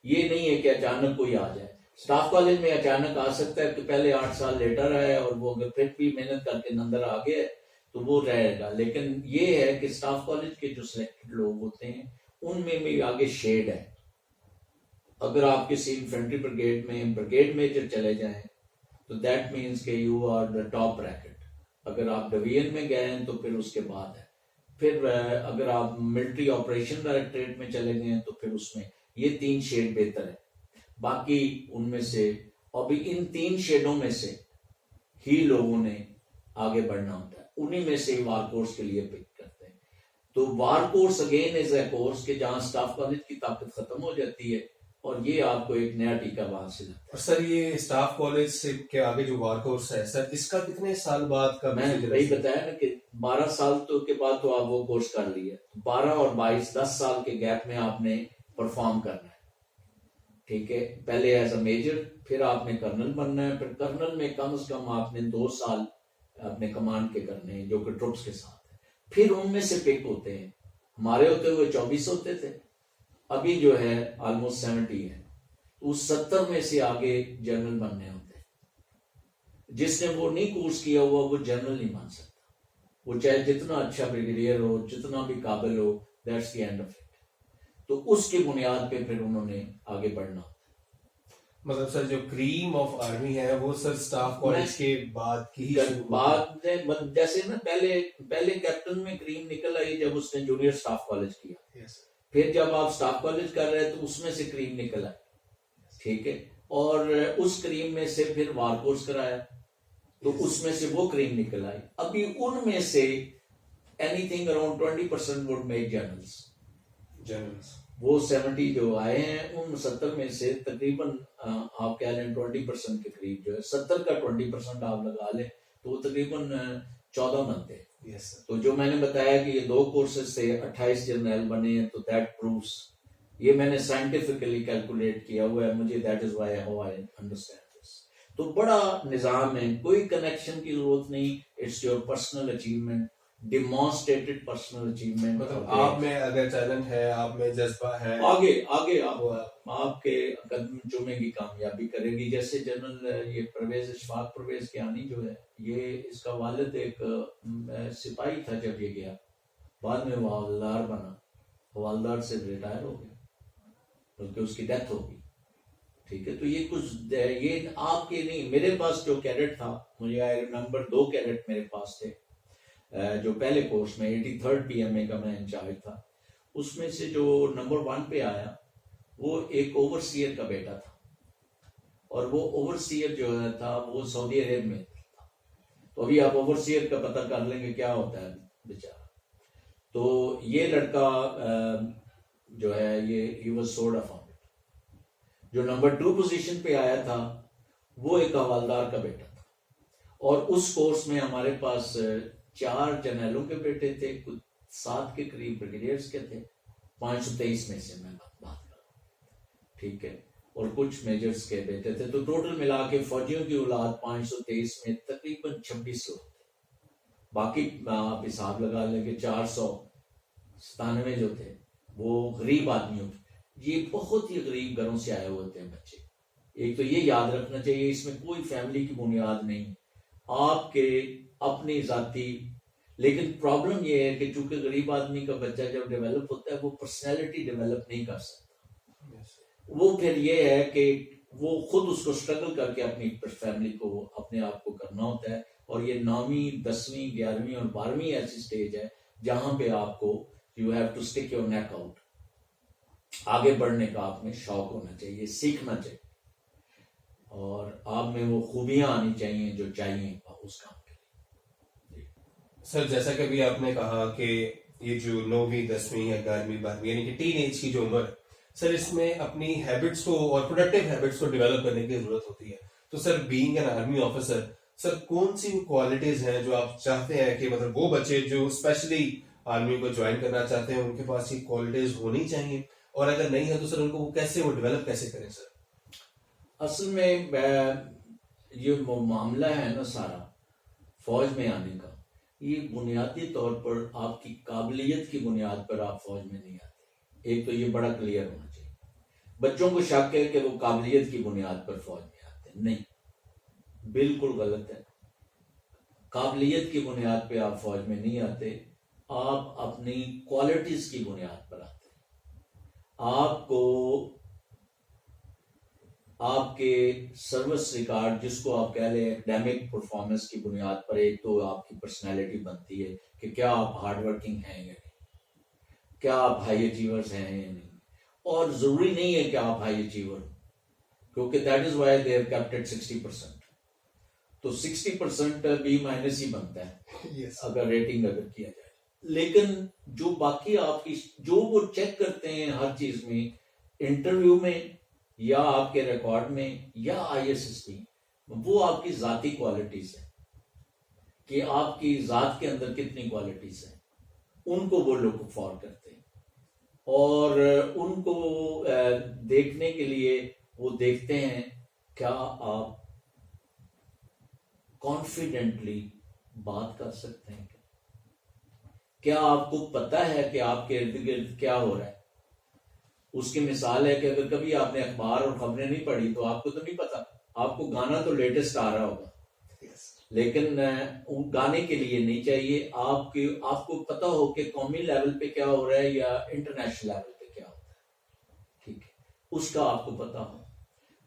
یہ نہیں ہے کہ اچانک کوئی آ جائے. سٹاف کالج میں اچانک آ سکتا ہے کہ پہلے 8 سال لیٹر ہے اور وہ اگر پھر بھی محنت کر کے نمبر آ گئے تو وہ رہے گا. لیکن یہ ہے کہ سٹاف کالج کے جو سلیکٹڈ لوگ ہوتے ہیں ان میں بھی آگے شیڈ ہے. اگر آپ کسی انفینٹری بریگیڈ میجر چلے جائیں تو دیٹ مینس کہ you are the top bracket. اگر آپ ڈویژن میں گئے ہیں تو پھر اس کے بعد ہے. پھر اگر آپ ملٹری آپریشن ڈائریکٹریٹ میں چلے گئے تو پھر اس میں یہ 3 شیڈ بہتر ہے. باقی ان میں سے ابھی ان 3 شیڈوں میں سے ہی لوگوں نے آگے بڑھنا ہوتا ہے. انہی میں سے وار کورس کے لیے پک کرتے ہیں. تو war course again is a course کہ جہاں سٹاف کالج کی طاقت ختم ہو جاتی ہے اور یہ آپ کو ایک نیا ٹیکہ وہاں سے لگتا ہے. اور سر یہ سٹاف کالج سے کے آگے جو وار کورس ہے سر اس کا کتنے سال بعد کا؟ میں نے وہی بتایا نا کہ 12 سال تو کے بعد تو آپ وہ کورس کر لیے. 12 اور 22 10 سال کے گیپ میں آپ نے پرفارم کرنا ہے. ٹھیک ہے. پہلے ایز اے میجر, پھر آپ نے کرنل بننا ہے. پھر کرنل میں کم از کم آپ نے 2 سال اپنے کمانڈ کے کرنے ہیں جو کہ ٹروپس کے ساتھ ہے. پھر ان میں سے پک ہوتے ہیں. ہمارے ہوتے ہوئے 24 ہوتے تھے, ابھی جو ہے آلموسٹ 70 ہے. اس 70 میں سے آگے جنرل بننے ہوتے ہیں. جس نے وہ نہیں کورس کیا ہوا وہ جنرل نہیں بن سکتا. وہ چاہے جتنا اچھا بریگیڈیئر ہو, جتنا بھی قابل ہو, that's the end of it. تو اس کی بنیاد پہ پھر انہوں نے آگے بڑھنا. مطلب سر جو کریم آف آرمی ہے وہ سر سٹاف کالج کے بعد کی بعد جیسے نا پہلے کیپٹن میں کریم نکل آئی جب اس نے جونیئر سٹاف کالج کیا. پھر جب آپ سٹاف کالج کر رہے تو اس میں سے کریم نکل آئی. ٹھیک ہے. اور اس کریم میں سے پھر وار کورس کرایا تو اس میں سے وہ کریم نکل آئی. ابھی ان میں سے any thing around 20% would make generals. وہ 70 جو آئے ہیں ان 70 میں سے تقریباً آپ کہہ لیں 20% کے قریب جو ہے 70 کا 20% آپ لگا لیں تو وہ تقریباً 14 بنتے ہیں. تو جو میں نے بتایا کہ یہ 2 کورسز سے 28 جرنیل بنے ہیں تو دیٹ پروفس, یہ میں نے سائنٹیفکلی کیلکولیٹ کیا ہوا ہے. مجھے that is why how I understand this. تو بڑا نظام ہے, کوئی کنیکشن کی ضرورت نہیں. It's your personal achievement, demonstrated personal achievement. مطلب آپ میں اگر ٹیلنٹ ہے, آپ میں جذبہ ہے, آگے آپ کے قدم چومے گی کامیابی کرے گی. جیسے جنرل یہ پرویز اشفاق پرویز کیانی جو ہے, یہ اس کا والد ایک سپاہی تھا جب یہ گیا, بعد میں وہ حوالدار بنا, حوالدار سے ریٹائر ہو گیا بلکہ اس کی ڈیتھ ہو گئی. ٹھیک ہے. تو یہ کچھ یہ آپ کے نہیں, میرے پاس جو کیڈٹ تھا, مجھے آئی ریممبر 2 کیڈٹ میرے پاس تھے جو پہلے کورس میں 83rd PMA کا میں انچارج تھا. اس میں سے جو نمبر 1 پہ آیا وہ ایک اوور سیئر کا بیٹا تھا, اور وہ اوور سیئر جو تھا وہ سعودی عرب میں تھا. تو ابھی آپ اوور سیئر کا پتہ کر لیں گے کیا ہوتا ہے بیچارہ. تو یہ لڑکا جو ہے یہ he was sort of on it. جو نمبر 2 پوزیشن پہ آیا تھا وہ ایک حوالدار کا بیٹا تھا. اور اس کورس میں ہمارے پاس 4 جرنیلوں کے بیٹے تھے, کچھ 7 کے قریب بریگیڈیئرز کے تھے, 523 میں سے میں بات کر رہا ہوں. ٹھیک ہے. اور کچھ میجرز کے بیٹے تھے. تو ٹوٹل ملا کے فوجیوں کی اولاد 523 میں تقریباً 26 لوگ تھے. باقی آپ حساب لگا لیں کہ 497 جو تھے وہ غریب آدمیوں تھے. یہ بہت ہی غریب گھروں سے آئے ہوتے ہیں بچے. ایک تو یہ یاد رکھنا چاہیے اس میں کوئی فیملی کی بنیاد نہیں, آپ کے اپنی ذاتی. لیکن پرابلم یہ ہے کہ چونکہ غریب آدمی کا بچہ جب ڈیولپ ہوتا ہے وہ پرسنالٹی ڈیولپ نہیں کر سکتا. وہ پھر یہ ہے کہ وہ خود اس کو اسٹرگل کر کے اپنی فیملی کو اپنے آپ کو کرنا ہوتا ہے. اور یہ 9ویں 10ویں 11ویں اور 12ویں ایسی سٹیج ہے جہاں پہ آپ کو you have to stick your neck out. آگے بڑھنے کا آپ میں شوق ہونا چاہیے, سیکھنا چاہیے, اور آپ میں وہ خوبیاں آنی چاہیے جو چاہیے اس کام کے لیے. سر جیسا کہ ابھی آپ نے کہا کہ یہ جو 9ویں 10ویں یا 11ویں 12ویں یعنی کہ ٹین ایج کی جو عمر ہے سر, اس میں اپنی ہیبٹس کو اور پروڈکٹیو ہیبٹس کو ڈیولپ کرنے کی ضرورت ہوتی ہے. تو سر بینگ این آرمی آفیسر سر کون سی کوالٹیز ہیں جو آپ چاہتے ہیں کہ مطلب وہ بچے جو اسپیشلی آرمی کو جوائن کرنا چاہتے ہیں ان کے پاس یہ کوالٹیز ہونی چاہیے, اور اگر نہیں ہے تو سر ان کو وہ ڈیولپ کیسے کریں سر؟ اصل میں یہ معاملہ ہے نا سارا فوج میں آنے کا, یہ بنیادی طور پر آپ کی قابلیت کی بنیاد پر آپ فوج میں نہیں آتے. ایک تو یہ بڑا کلیئر ہونا چاہیے. بچوں کو شک ہے کہ وہ قابلیت کی بنیاد پر فوج میں آتے ہیں, نہیں, بالکل غلط ہے. قابلیت کی بنیاد پہ آپ فوج میں نہیں آتے, آپ اپنی کوالٹیز کی بنیاد پر آتے ہیں. آپ کو آپ کے سروس ریکارڈ جس کو آپ کہہ لیں ایکڈیمک پرفارمنس کی بنیاد پر ایک تو آپ کی پرسنالٹی بنتی ہے کہ کیا آپ ہارڈ ورکنگ ہیں یا نہیں, کیا آپ ہائی اچیورز ہیں یا نہیں. اور ضروری نہیں ہے کہ آپ ہائی اچیور ہو, کیونکہ that is why they have kept at 60%. تو 60% B- ہی بنتا ہے اگر ریٹنگ اگر کیا جائے. لیکن جو باقی آپ کی جو وہ چیک کرتے ہیں ہر چیز میں, انٹرویو میں یا آپ کے ریکارڈ میں یا ISSB, وہ آپ کی ذاتی کوالٹیز ہیں کہ آپ کی ذات کے اندر کتنی کوالٹیز ہیں, ان کو وہ لوگ فار کرتے ہیں. اور ان کو دیکھنے کے لیے وہ دیکھتے ہیں کیا آپ کانفیڈنٹلی بات کر سکتے ہیں, کیا آپ کو پتا ہے کہ آپ کے ارد گرد کیا ہو رہا ہے. اس کی مثال ہے کہ اگر کبھی آپ نے اخبار اور خبریں نہیں پڑھی تو آپ کو تو نہیں پتا, آپ کو گانا تو لیٹسٹ آ رہا ہوگا لیکن گانے کے لیے نہیں چاہیے. آپ کو پتا ہو کہ قومی لیول پہ کیا ہو رہا ہے یا انٹرنیشنل لیول پہ کیا ہوتا ہے, ٹھیک ہے, اس کا آپ کو پتا ہو.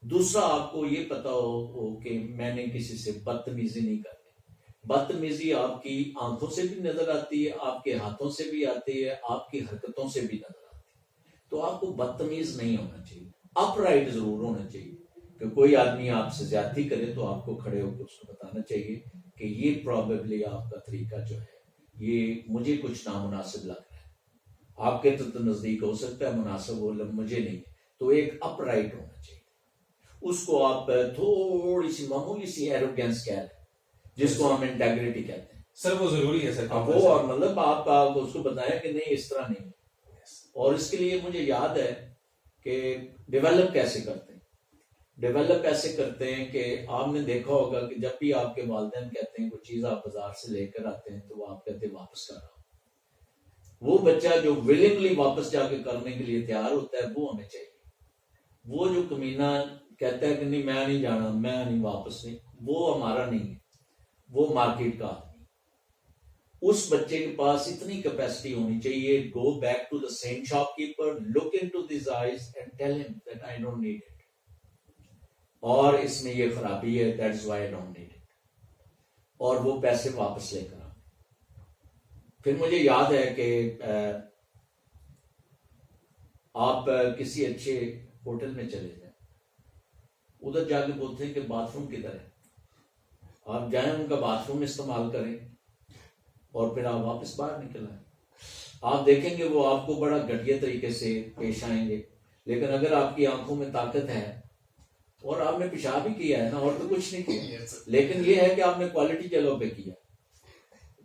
دوسرا آپ کو یہ پتا ہو کہ میں نے کسی سے بدتمیزی نہیں کرنی. بدتمیزی آپ کی آنکھوں سے بھی نظر آتی ہے, آپ کے ہاتھوں سے بھی آتی ہے, آپ کی حرکتوں سے بھی نظر آتی ہے. تو آپ کو بدتمیز نہیں ہونا چاہیے, اپ رائٹ ضرور ہونا چاہیے. کہ کوئی آدمی آپ سے زیادتی کرے تو آپ کو کھڑے ہو کے اس کو بتانا چاہیے کہ یہ پرابیبلی آپ کا طریقہ جو ہے یہ مجھے کچھ نامناسب لگ رہا ہے. آپ کے تو نزدیک ہو سکتا ہے مناسب ہو, مجھے نہیں. تو ایک اپ رائٹ ہونا چاہیے. اس کو آپ تھوڑی سی معمولی سی ایروگینس کہہ لیں جس کو ہم انٹیگریٹی کہتے ہیں. سر وہ ضروری ہے سر, وہ اور مطلب آپ اس کو بتایا کہ نہیں اس طرح نہیں. اور اس کے لیے مجھے یاد ہے کہ ڈیولپ کیسے کرتے ہیں. ڈیولپ ایسے کرتے ہیں کہ آپ نے دیکھا ہوگا کہ جب بھی آپ کے والدین کہتے ہیں کوئی چیز آپ بازار سے لے کر آتے ہیں تو وہ آپ کہتے ہیں واپس کر رہا ہوں. وہ بچہ جو ولنگلی واپس جا کے کرنے کے لیے تیار ہوتا ہے وہ ہمیں چاہیے. وہ جو کمینہ کہتا ہے کہ نہیں میں نہیں جانا, میں نہیں واپس نہیں, وہ ہمارا نہیں ہے, وہ مارکیٹ کا آدمی. اس بچے کے پاس اتنی کیپیسٹی ہونی چاہیے, go back to the same shopkeeper, look into these eyes and tell him that I don't need it, اور اس میں یہ خرابی ہے, that is why I don't need it, اور وہ پیسے واپس لے کر آئیں. پھر مجھے یاد ہے کہ آپ کسی اچھے ہوٹل میں چلے جائیں, ادھر جا کے بولتے ہیں کہ باتھ روم کدھر ہے, آپ جائیں ان کا باتھ روم استعمال کریں اور پھر آپ واپس باہر نکل آئیں. آپ دیکھیں گے وہ آپ کو بڑا گھٹیا طریقے سے پیش آئیں گے. لیکن اگر آپ کی آنکھوں میں طاقت ہے اور آپ نے پیشاب بھی کیا ہے نا, اور تو کچھ نہیں کیا, لیکن یہ ہے کہ آپ نے کوالٹی جگہ پہ کیا,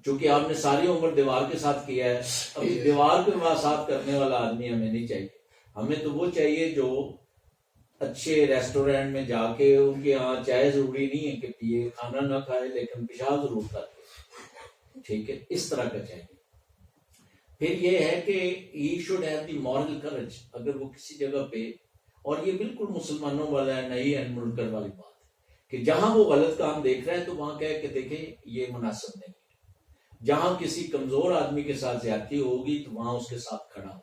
چونکہ آپ نے ساری عمر دیوار کے ساتھ کیا ہے. ابھی دیوار کے ساتھ کرنے والا آدمی ہمیں نہیں چاہیے. ہمیں تو وہ چاہیے جو اچھے ریسٹورینٹ میں جا کے ان کے یہاں چائے ضروری نہیں ہے کہ پیے, کھانا نہ کھائے لیکن پیشاب ضرور کرے, ٹھیک ہے, اس طرح کا چاہیے. پھر یہ ہے کہ he should have the moral courage, اگر وہ کسی جگہ پہ, اور یہ بالکل مسلمانوں والا ہے, نہیں ہے منکر والی بات ہے, کہ جہاں وہ غلط کام دیکھ رہا ہے تو وہاں کہے کہ دیکھیں یہ مناسب نہیں ہے. جہاں کسی کمزور آدمی کے ساتھ زیادتی ہوگی تو وہاں اس کے ساتھ کھڑا ہو.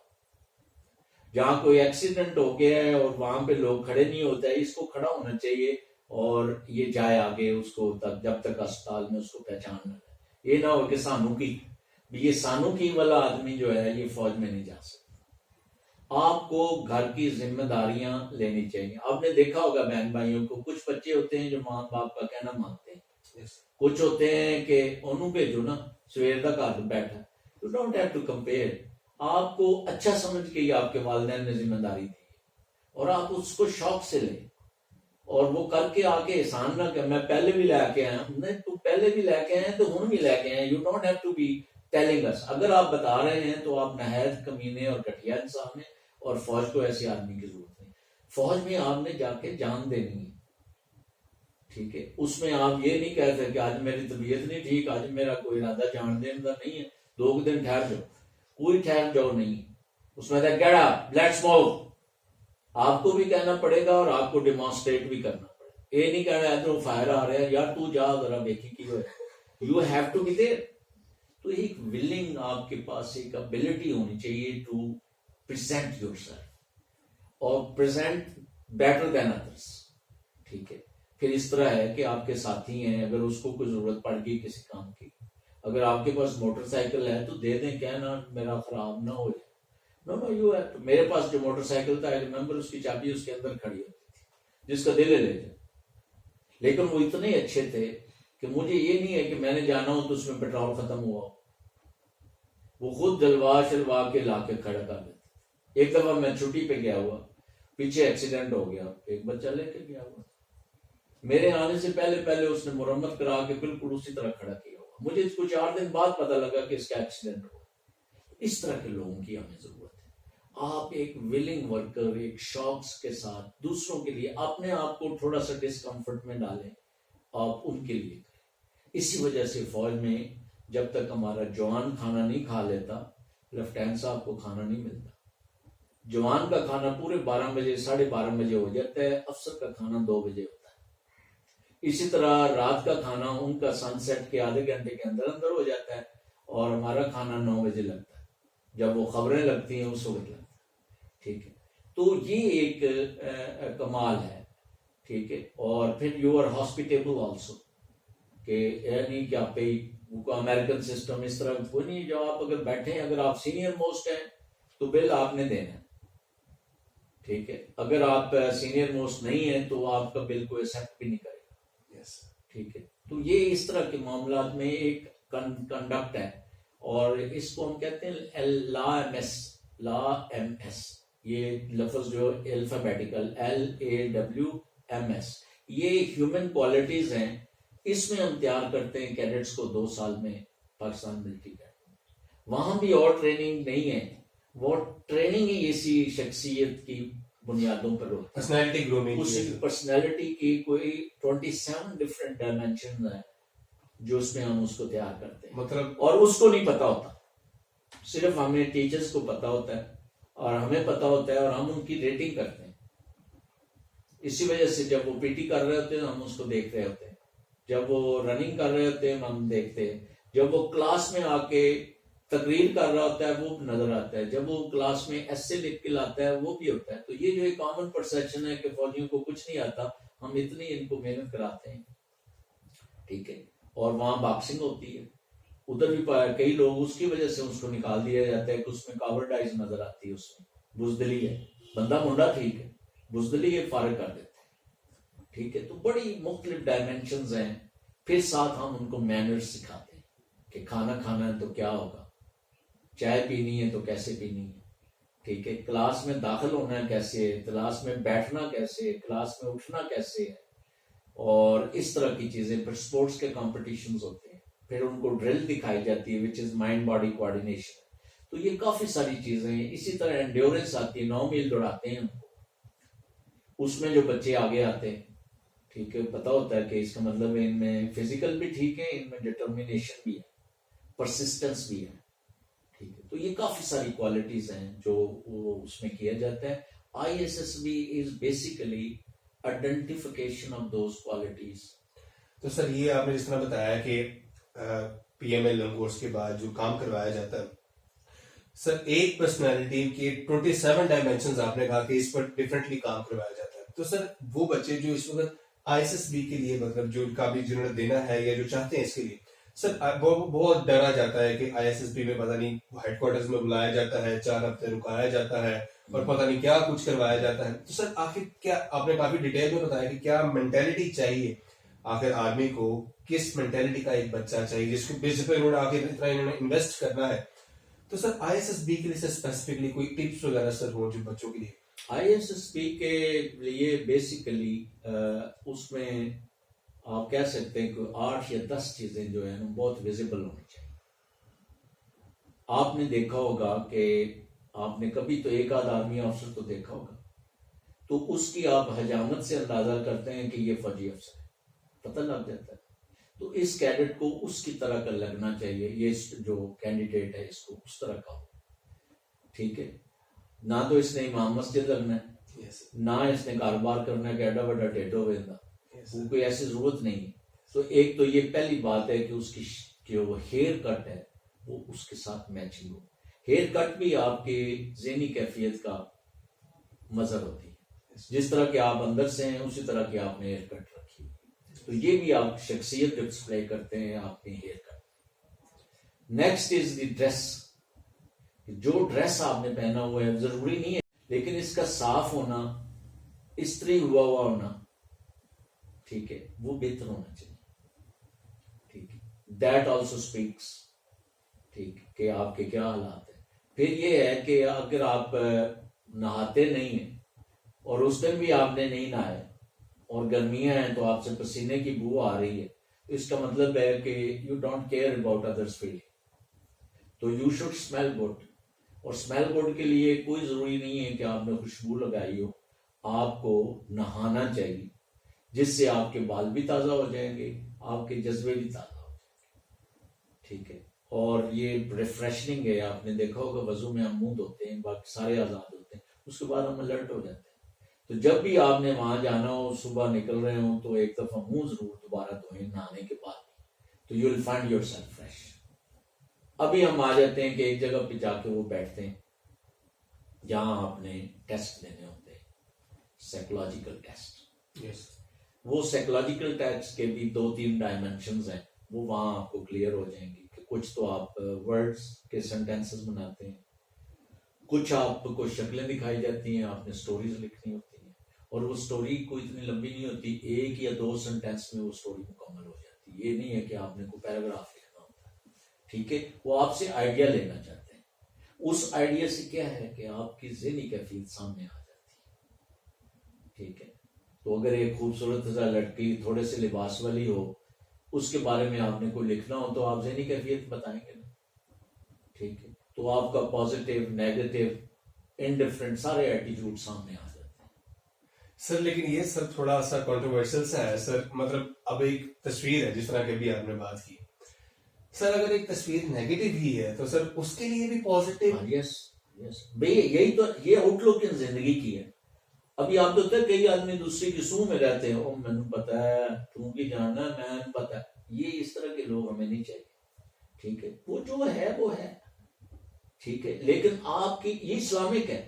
جہاں کوئی ایکسیڈنٹ ہو گیا ہے اور وہاں پہ لوگ کھڑے نہیں ہوتے, اس کو کھڑا ہونا چاہیے اور یہ جائے آگے اس کو تک, جب تک اسپتال میں اس کو پہچان نہ لے. یہ نہ ہو کہ سانوکی, یہ سانوکی والا آدمی جو ہے یہ فوج میں نہیں جا سکتا. آپ کو گھر کی ذمہ داریاں لینی چاہیے. آپ نے دیکھا ہوگا بہن بھائیوں کو, کچھ بچے ہوتے ہیں جو ماں باپ کا کہنا مانتے ہیں, کچھ ہوتے ہیں کہ انہوں بھیجو نا, سویر تک ہاتھ بیٹھا. You don't have to compare. آپ کو اچھا سمجھ کے ہی آپ کے والدین نے ذمہ داری دی اور آپ اس کو شوق سے لیں, اور وہ کر کے آگے احسان نہ کہ میں پہلے بھی لے کے آیا ہوں. نہیں, تو پہلے بھی لے کے آئے تو ہوں بھی لے کے آئے. You don't have to be telling us. اگر آپ بتا رہے ہیں تو آپ نہایت کمینے اور گھٹیا انسان ہیں, اور فوج کو ایسے آدمی کی ضرورت نہیں. فوج میں آپ نے جا کے جان دینی ہے, ٹھیک ہے. اس میں آپ یہ نہیں کہتے کہ آج میری طبیعت نہیں ٹھیک, آج میرا کوئی ارادہ جان دینے کا نہیں ہے, 2 دن ٹھہر جاؤ. کوئی ٹھہر جاؤ نہیں. اس میں گیٹ اپ, لیٹس موو. آپ کو بھی کہنا پڑے گا اور آپ کو ڈیمانسٹریٹ بھی کرنا پڑے گا. یہ نہیں کہنا ادھر فائر آ رہا ہے یار تو جا ذرا دیکھی کی ہو. You have to be there. تو ایک ولنگ آپ کے پاس, ایک ابیلٹی ہونی چاہیے ٹو پریزنٹ یور سیلف اور پریزنٹ بیٹر دین ادرس, ٹھیک ہے. پھر اس طرح ہے کہ آپ کے ساتھی ہیں, اگر اس کو کوئی ضرورت پڑ گئی کسی کام کی, اگر آپ کے پاس موٹر سائیکل ہے تو دے دیں, کہنا میرا خراب نہ ہو جائے. نو نو یو ہیو. میرے پاس جو موٹر سائیکل تھا, ایک ممبر, اس کی چابی اس کے اندر کھڑی ہوتی تھی, جس کا دل لے جائے. لیکن وہ اتنے اچھے تھے کہ مجھے یہ نہیں ہے کہ میں نے جانا ہو تو اس میں پیٹرول ختم ہوا ہو, وہ خود جلوا شلوا کے لا کے کھڑا کر دیتے. ایک دفعہ میں چھٹی پہ گیا ہوا, پیچھے ایکسیڈنٹ ہو گیا, ایک بچہ لے کے گیا ہوا, میرے آنے سے پہلے اس نے مرمت کرا کے بالکل اسی طرح کھڑا کیا ہوا. مجھے اس کو 4 دن بعد پتا لگا کہ اس کا ایکسیڈنٹ ہوا. اس طرح کے لوگوں کی ہمیں ضرورت ہے. آپ ایک ولنگ ورکر, ایک شوقس کے ساتھ دوسروں کے لیے اپنے آپ کو تھوڑا سا ڈسکمفرٹ میں ڈالیں, آپ ان کے لیے کریں. اسی وجہ سے فوج میں جب تک ہمارا جوان کھانا نہیں کھا لیتا, لیفٹیننٹ صاحب کو کھانا نہیں ملتا. جوان کا کھانا پورے 12 بجے 12:30 بجے ہو جاتا ہے, افسر کا کھانا 2 بجے ہوتا ہے. اسی طرح رات کا کھانا ان کا سن سیٹ کے آدھے گھنٹے کے اندر اندر ہو جاتا ہے, اور ہمارا کھانا 9 بجے لگتا ہے, جب وہ خبریں لگتی ہیں اس وقت لگتا ہے, ٹھیک ہے. تو یہ ایک کمال ہے, ٹھیک ہے. اور پھر یو آر ہاسپیٹیبل آلسو, کہ یعنی کہ آپ پہ امریکن سسٹم اس طرح کوئی نہیں, جو آپ اگر بیٹھے ہیں, اگر آپ سینئر موسٹ ہیں تو بل آپ نے دینا ہے, ٹھیک ہے. اگر آپ سینئر موسٹ نہیں ہیں تو آپ کا بل کوئی ایکسپٹ بھی نہیں کرے گا, ٹھیک ہے. تو یہ اس طرح کے معاملات میں ایک کنڈکٹ ہے, اور اس کو ہم کہتے ہیں لا ایم ایس, لا ایم ایس. یہ لفظ جو الفابیٹیکل LAWMS, یہ ہیومن کوالٹیز ہیں. اس میں ہم تیار کرتے ہیں کیڈٹس کو 2 سال میں پاکستان ملٹری اکیڈمی. وہاں بھی اور ٹریننگ نہیں ہے, وہ ٹریننگ ہی اسی شخصیت کی بنیادوں پر ہوتی ہے. پرسنالٹی گرومنگ, اسی پرسنالٹی کی کوئی 27 ڈفرینٹ ڈائمینشن ہیں جو اس میں ہم اس کو تیار کرتے ہیں. مطلب, اور اس کو نہیں پتا ہوتا, صرف ہمیں ٹیچرز کو پتا ہوتا ہے اور ہمیں پتا ہوتا ہے, اور ہم ان کی ریٹنگ کرتے ہیں. اسی وجہ سے جب وہ PT کر رہے ہوتے ہیں ہم اس کو دیکھ رہے ہوتے ہیں, جب وہ رننگ کر رہے ہوتے ہیں ہم دیکھتے ہیں, جب وہ کلاس میں آ کے تقریر کر رہا ہوتا ہے وہ نظر آتا ہے, جب وہ کلاس میں ایسے لکھ کے لاتا ہے وہ بھی ہوتا ہے. تو یہ جو ایک کامن پرسیپشن ہے کہ فوجیوں کو کچھ نہیں آتا, ہم اتنی ان کو محنت کراتے ہیں, ٹھیک ہے. اور وہاں باکسنگ ہوتی ہے, ادھر بھی کئی لوگ اس کی وجہ سے اس کو نکال دیا جاتا ہے کہ اس میں کاورڈائز نظر آتی ہے, اس میں بزدلی ہے, بندہ منڈا ٹھیک ہے, بزدلی ہے, فارغ کر دیتے ہیں, ٹھیک ہے. تو بڑی مختلف ڈائمینشنز ہیں. پھر ساتھ ہم ان کو مینرز سکھاتے ہیں کہ کھانا کھانا ہے تو کیا ہوگا, چائے پینی ہے تو کیسے پینی ہے, ٹھیک ہے. کلاس میں داخل ہونا ہے کیسے ہے, کلاس میں بیٹھنا کیسے ہے, کلاس میں اٹھنا کیسے ہے, اور اس طرح کی چیزیں. پھر سپورٹس کے کمپٹیشنز ہوتے ہیں, پھر ان کو ڈرل دکھائی جاتی ہے وچ از مائنڈ باڈی کوآرڈینیشن. تو یہ کافی ساری چیزیں ہیں. اسی طرح انڈیورنس آتی ہے, 9 میل دوڑاتے ہیں ان کو, اس میں جو بچے آگے آتے ہیں ٹھیک ہے پتہ ہوتا ہے کہ اس کا مطلب ان میں فزیکل بھی ٹھیک ہے, ان میں ڈٹرمنیشن بھی ہے, پرسسٹنس بھی ہے ٹھیک ہے. تو یہ کافی ساری کوالٹیز ہیں جو وہ اس میں کیا جاتا ہے. ISSB is basically identification of those qualities. تو سر یہ آپ نے جس طرح بتایا کہ PMLM کورس کے بعد جو کام کروایا جاتا ہے سر, ایک پرسنالٹی کے 27 ڈائمینشنز آپ نے کہا کہ اس پر ڈفرینٹلی کام کروایا جاتا ہے. تو سر وہ بچے جو اس وقت ISSB کے لیے مطلب جو کا بھی جنہوں نے دینا ہے یا جو چاہتے ہیں اس کے لیے, سر بہت ڈرا جاتا ہے کہ ISSB میں پتہ نہیں ہیڈ کوارٹرز میں بلایا جاتا ہے, 4 ہفتے رکایا جاتا ہے اور پتہ نہیں کیا کچھ کروایا جاتا ہے. تو سر آخر کیا, آپ نے کافی ڈیٹیل میں بتایا کہ کیا مینٹیلٹی چاہیے آخر آدمی کو, کس مینٹیلٹی کا ایک بچہ چاہیے جس کو بیس پہ انہوں نے آخر اتنا انہوں نے انویسٹ کرنا ہے. تو سر ISSB کے لیے سر اسپیسیفکلی کوئی ٹپس وغیرہ سر ہو جو بچوں کے لیے؟ ISSB کے لیے بیسیکلی اس میں آپ کہہ سکتے ہیں کہ 8 یا 10 چیزیں جو ہیں بہت ویزیبل ہونی چاہیے. آپ نے دیکھا ہوگا کہ آپ نے کبھی تو ایک آدھ آرمی افسر تو دیکھا ہوگا, تو اس کی آپ حجامت سے اندازہ کرتے ہیں کہ یہ فوجی افسر ہے, پتہ لگ جاتا ہے. تو اس کیڈٹ کو اس کی طرح کا لگنا چاہیے, یہ جو کینڈیڈیٹ ہے اس کو اس طرح کا ہو ٹھیک ہے. نہ تو اس نے امام مسجد لگنا ہے, نہ اس نے کاروبار کرنا ہے کہ ایڈا بڑا ٹیٹو ویندہ, وہ کوئی ایسی ضرورت نہیں ہے. تو ایک تو یہ پہلی بات ہے کہ اس کی جو وہ ہیئر کٹ ہے وہ اس کے ساتھ میچنگ ہو. ہیئر کٹ بھی آپ کی ذہنی کیفیت کا مظہر ہوتی ہے, جس طرح کہ آپ اندر سے ہیں اسی طرح کی آپ نے ہیئر کٹ رکھی. تو یہ بھی آپ شخصیت ڈسپلے کرتے ہیں آپ کی haircut. Next is the dress, جو ڈریس آپ نے پہنا ہوا ہے ضروری نہیں ہے لیکن اس کا صاف ہونا, استری ہوا ہونا ٹھیک ہے, وہ بہتر ہونا چاہیے ٹھیک ہے. دیٹ آلسو اسپیکس ٹھیک کہ آپ کے کیا حالات ہیں. پھر یہ ہے کہ اگر آپ نہاتے نہیں ہیں اور اس دن بھی آپ نے نہیں نہائے اور گرمیاں ہیں تو آپ سے پسینے کی بو آ رہی ہے, تو اس کا مطلب ہے کہ you don't care about others feeling. تو یو شوڈ اسمیل گڈ, اور اسمیل گڈ کے لیے کوئی ضروری نہیں ہے کہ آپ نے خوشبو لگائی ہو, آپ کو نہانا چاہیے جس سے آپ کے بال بھی تازہ ہو جائیں گے, آپ کے جذبے بھی تازہ ہو جائیں گے ٹھیک ہے. اور یہ ریفریشنگ ہے, آپ نے دیکھا ہوگا وضو میں ہم منہ دھوتے ہیں, باقی سارے آزاد ہوتے ہیں, اس کے بعد ہم الرٹ ہو جاتے ہیں. تو جب بھی آپ نے وہاں جانا ہو, صبح نکل رہے ہوں, تو ایک دفعہ منہ ضرور دوبارہ دھوئیں نہانے کے بعد, تو you will find your self fresh. ابھی ہم آ جاتے ہیں کہ ایک جگہ پہ جا کے وہ بیٹھتے ہیں جہاں آپ نے ٹیسٹ دینے ہوتے ہیں, سائیکولوجیکل ٹیسٹ. وہ سائیکولوجیکل ٹیسٹ کے بھی 2-3 ڈائمینشنز ہیں, وہ وہاں آپ کو کلیئر ہو جائیں گی. کہ کچھ تو آپ ورڈز کے سینٹینسز بناتے ہیں, کچھ آپ کو شکلیں دکھائی جاتی ہیں, آپ نے سٹوریز لکھنی ہوتی ہیں, اور وہ سٹوری کوئی اتنی لمبی نہیں ہوتی, 1 یا 2 سینٹینس میں وہ سٹوری مکمل ہو جاتی ہے. یہ نہیں ہے کہ آپ نے کوئی پیراگراف لکھنا ہوتا ہے ٹھیک ہے. وہ آپ سے آئیڈیا لینا چاہتے ہیں, اس آئیڈیا سے کیا ہے کہ آپ کی ذہنی کیفیت سامنے آ جاتی ہے ٹھیک ہے. تو اگر ایک خوبصورت سا لڑکی تھوڑے سے لباس والی ہو, اس کے بارے میں آپ نے کوئی لکھنا ہو, تو آپ ذہنی کیفیت بتائیں گے نا ٹھیک ہے. تو آپ کا پازیٹیو, نیگیٹو, انڈیفرنٹ سارے ایٹیٹیوڈ سامنے آ جاتے ہیں. سر لیکن یہ سر تھوڑا سا کنٹروورشل سا ہے سر, مطلب اب ایک تصویر ہے جس طرح کہ بھی آپ نے بات کی سر, اگر ایک تصویر نیگیٹو ہی ہے تو سر اس کے لیے بھی پازیٹیو. یس بھئی, یہی تو یہ آؤٹ لک زندگی کی ہے. ابھی آپ تو کئی آدمی دوسری کی سو میں رہتے ہیں, میں نے پتا ہے تم کی جاننا, میں نے پتا ہے. یہ اس طرح کے لوگ ہمیں نہیں چاہیے ٹھیک ہے. وہ جو ہے وہ ہے ٹھیک ہے. لیکن آپ کی یہ اسلامک ہے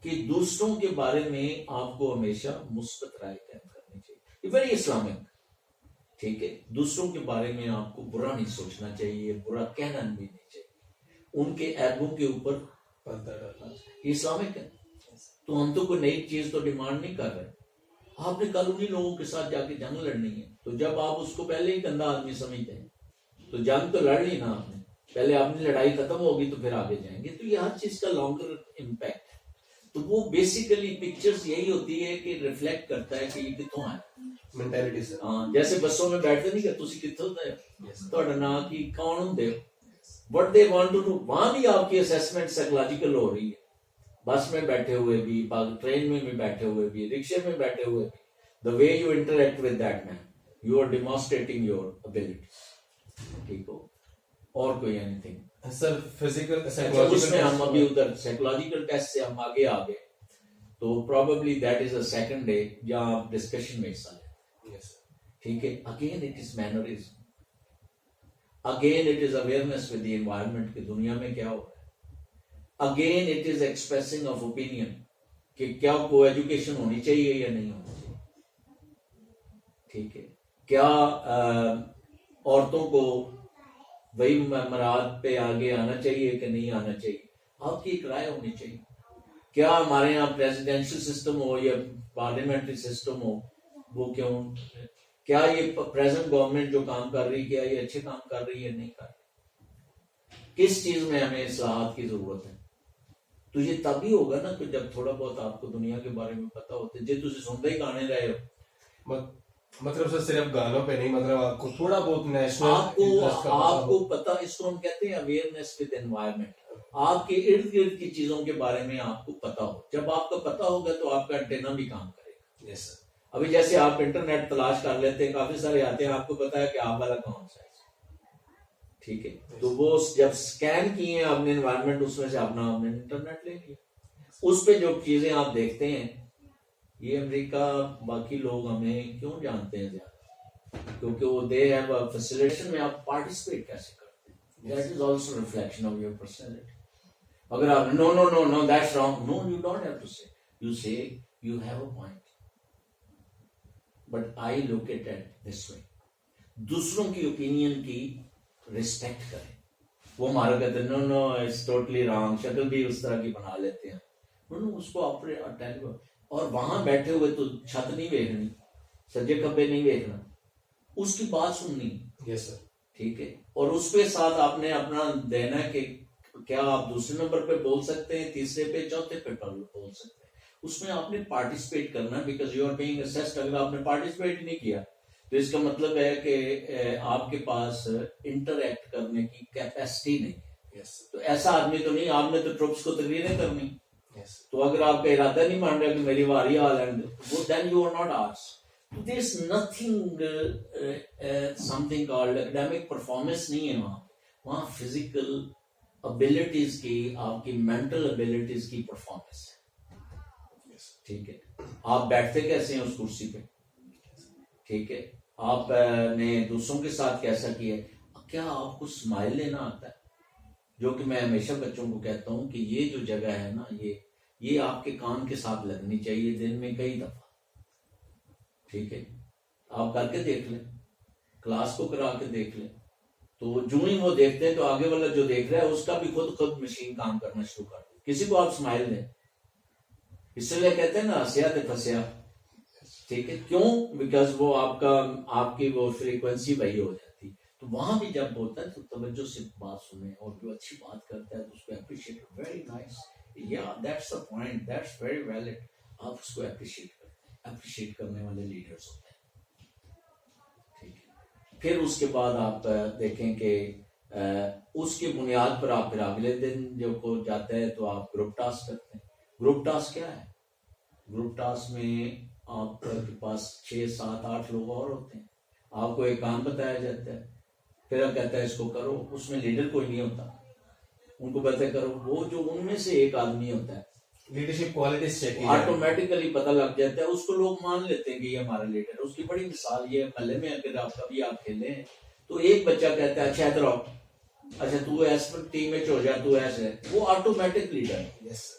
کہ دوسروں کے بارے میں آپ کو ہمیشہ مثبت رائے قائم کرنی چاہیے. یہ ویری اسلامک ٹھیک ہے. دوسروں کے بارے میں آپ کو برا نہیں سوچنا چاہیے, برا کہنا بھی نہیں چاہیے, ان کے عیبوں کے اوپر پردہ ڈالنا چاہیے. یہ اسلامک ہے. تو ہم تو کوئی نئی چیز تو ڈیمانڈ نہیں کر رہے. آپ نے کل انہیں لوگوں کے ساتھ جا کے جنگ لڑنی ہے, تو جب آپ اس کو پہلے ہی گندا آدمی سمجھتے ہیں تو جنگ تو لڑ لی نا آپ نے, پہلے آپ نے لڑائی ختم ہوگی تو پھر آگے جائیں گے. تو یہ ہر چیز کا لانگر امپیکٹ ہے. تو وہ بیسیکلی پکچرز یہی ہوتی ہے کہ ریفلیکٹ کرتا ہے کہ یہ کتوں ہے مینٹیلٹی سر. ہاں, جیسے بسوں میں بیٹھتے نہیں کہ تسی کتوں ہوتا ہے, تہاڈا نام کی کون ہوندے ہو, what they want to do. وہاں بھی آپ کی اسیسمنٹ سائیکولوجیکل ہو رہی ہے بس میں بیٹھے ہوئے بھی, ٹرین میں بھی بیٹھے ہوئے بھی, رکشے میں بیٹھے ہوئے بھی, the way you interact with that man, you are demonstrating your abilities. ٹھیک ہو, اور کوئی اینی تھنگ سر فزیکل اس میں ہم ابھی ادھر سائیکولوجیکل ٹیسٹ سے ہم آگے آ گئے, تو probably that is a second day جہاں آپ ڈسکشن میں حصہ لیں. ٹھیک ہے, again it is mannerism, again it is awareness with the environment کہ دنیا میں کیا ہو رہا ہے. Again it is expressing of opinion کہ کیا کو ایجوکیشن ہونی چاہیے یا نہیں ہونی چاہیے. ٹھیک ہے, کیا عورتوں کو وہی مراد پہ آگے آنا چاہیے کہ نہیں آنا چاہیے, آپ کی ایک رائے ہونی چاہیے. کیا ہمارے یہاں پریزیڈینشل سسٹم ہو یا پارلیمنٹری سسٹم ہو, وہ کیوں, کیا یہ پریزنٹ گورنمنٹ جو کام کر رہی, کیا یہ اچھے کام کر رہی ہے نہیں کر رہی, کس چیز میں ہمیں اصلاحات کی ضرورت ہے. تو یہ تبھی ہوگا نا کہ جب تھوڑا بہت آپ کو دنیا کے بارے میں پتا ہوتا ہے. جی تھی سنتے ہی گانے رہے ہو, مطلب سر صرف گانوں پہ نہیں, مطلب آپ کو تھوڑا بہت نیشنل آپ کو پتا, اس کو ہم کہتے ہیں اویئرنیس ود انوائرمنٹ. آپ کے ارد گرد کی چیزوں کے بارے میں آپ کو پتا ہو. جب آپ کو پتا ہوگا تو آپ کا انٹینا بھی کام کرے گا. یس سر. ابھی جیسے آپ انٹرنیٹ تلاش کر لیتے ہیں, کافی سارے آتے ہیں, آپ کو پتا ہے کہ آپ والا کون سا ہے. ٹھیک ہے, تو وہ جب سکین کیے ہیں آپ نے انوائرمنٹ, اس میں سے اپنا آپ نے انٹرنیٹ لے لیا. اس پہ جو چیزیں آپ دیکھتے ہیں, یہ امریکہ باقی لوگ ہمیں کیوں جانتے ہیں زیادہ, کیونکہ وہ دے ہیو اے فیسیلیٹیشن میں آپ پارٹیسپیٹ کیسے کرتے ہیں. That is also reflection of your personality. اگر آپ no no no no that's wrong, no you don't have to say, you say you have a point, but I look it at this way. دوسروں کی opinion کی respect کریں. وہ ہمارا کہتے ہیں نو نو اٹس ٹوٹلی رانگ, شکل بھی اس طرح کی بنا لیتے ہیں. اس کو اپنے اور وہاں بیٹھے ہوئے تو چھت نہیں دیکھنی, سجے کبے نہیں دیکھنا, اس کی بات سننی. یس سر. ٹھیک ہے, اور اس کے ساتھ آپ نے اپنا دینا ہے کہ کیا آپ دوسرے نمبر پہ بول سکتے ہیں, تیسرے پہ, چوتھے پہ بول سکتے ہیں. اس میں آپ نے پارٹیسپیٹ کرنا, because you are being assessed. اگر آپ نے پارٹیسپیٹ نہیں کیا تو اس کا مطلب ہے کہ آپ کے پاس انٹریکٹ کرنے کی کیپیسٹی نہیں ہے. تو ایسا آدمی تو نہیں, آپ نے تو ٹرپس کو تقریریں کرنی. تو اگر آپ کا ارادہ نہیں مان رہا کہ میری واری حال ہے, وہ then you are not asked. There is nothing something called academic performance نہیں ہے وہاں. وہاں فزیکل ابیلٹیز کی, آپ کی مینٹل ابیلٹیز کی پرفارمنس ہے. ٹھیک ہے, آپ بیٹھتے کیسے ہیں اس کرسی پہ. ٹھیک ہے, آپ نے دوسروں کے ساتھ کیسا کیا, کیا آپ کو اسمائل لینا آتا ہے, جو کہ میں ہمیشہ بچوں کو کہتا ہوں کہ یہ جو جگہ ہے نا, یہ آپ کے کان کے ساتھ لگنی چاہیے دن میں کئی دفعہ. ٹھیک ہے, آپ کر کے دیکھ لیں, کلاس کو کرا کے دیکھ لیں, تو جو ہی وہ دیکھتے ہیں تو آگے والا جو دیکھ رہا ہے اس کا بھی خود مشین کام کرنا شروع کر دے. کسی کو آپ اسمائل دیں, اس لیے کہتے ہیں نا ہنسیا تے پھنسیا. ٹھیک ہے, کیوں, بیکاز وہ آپ کی وہ فریکوینسی وہی ہو جاتی. تو وہاں بھی جب ہوتا ہے تو توجہ سے بات سنیں, اور جو اچھی بات کرتا ہے تو اس کو اپریشیٹ, ویری نائس, یا that's the point, that's very valid. آپ اس کو اپریشیٹ کرتے ہیں. اپریشیٹ کرنے والے لیڈرز ہوتے ہیں. ٹھیک ہے, پھر اس کے بعد آپ دیکھیں کہ اس کی بنیاد پر آپ پھر اگلے دن جو کو جاتا ہے تو آپ گروپ ٹاسک کرتے ہیں. گروپ ٹاسک کیا ہے, گروپ ٹاسک میں آپ کے پاس 6 7 8 لوگ اور ہوتے ہیں. آپ کو ایک کام بتایا جاتا ہے, پھر آپ کہتا ہے اس کو کرو. اس میں لیڈر کوئی نہیں ہوتا, ان کو پتہ کرو. وہ جو ان میں سے ایک آدمی ہوتا ہے, لیڈرشپ کوالٹیز چیک کی آٹومیٹیکلی پتہ لگ جاتا ہے, اس کو لوگ مان لیتے ہیں کہ یہ ہمارا لیڈر ہے. اس کی بڑی مثال یہ محلے میں اگر آپ کبھی آپ کھیلے ہیں تو ایک بچہ کہتا ہے اچھا ادھر آؤ, اچھا تو ایسے ٹیم میں ہو جا, تو ایسے ہے, وہ آٹومیٹک لیڈر ہے. یس.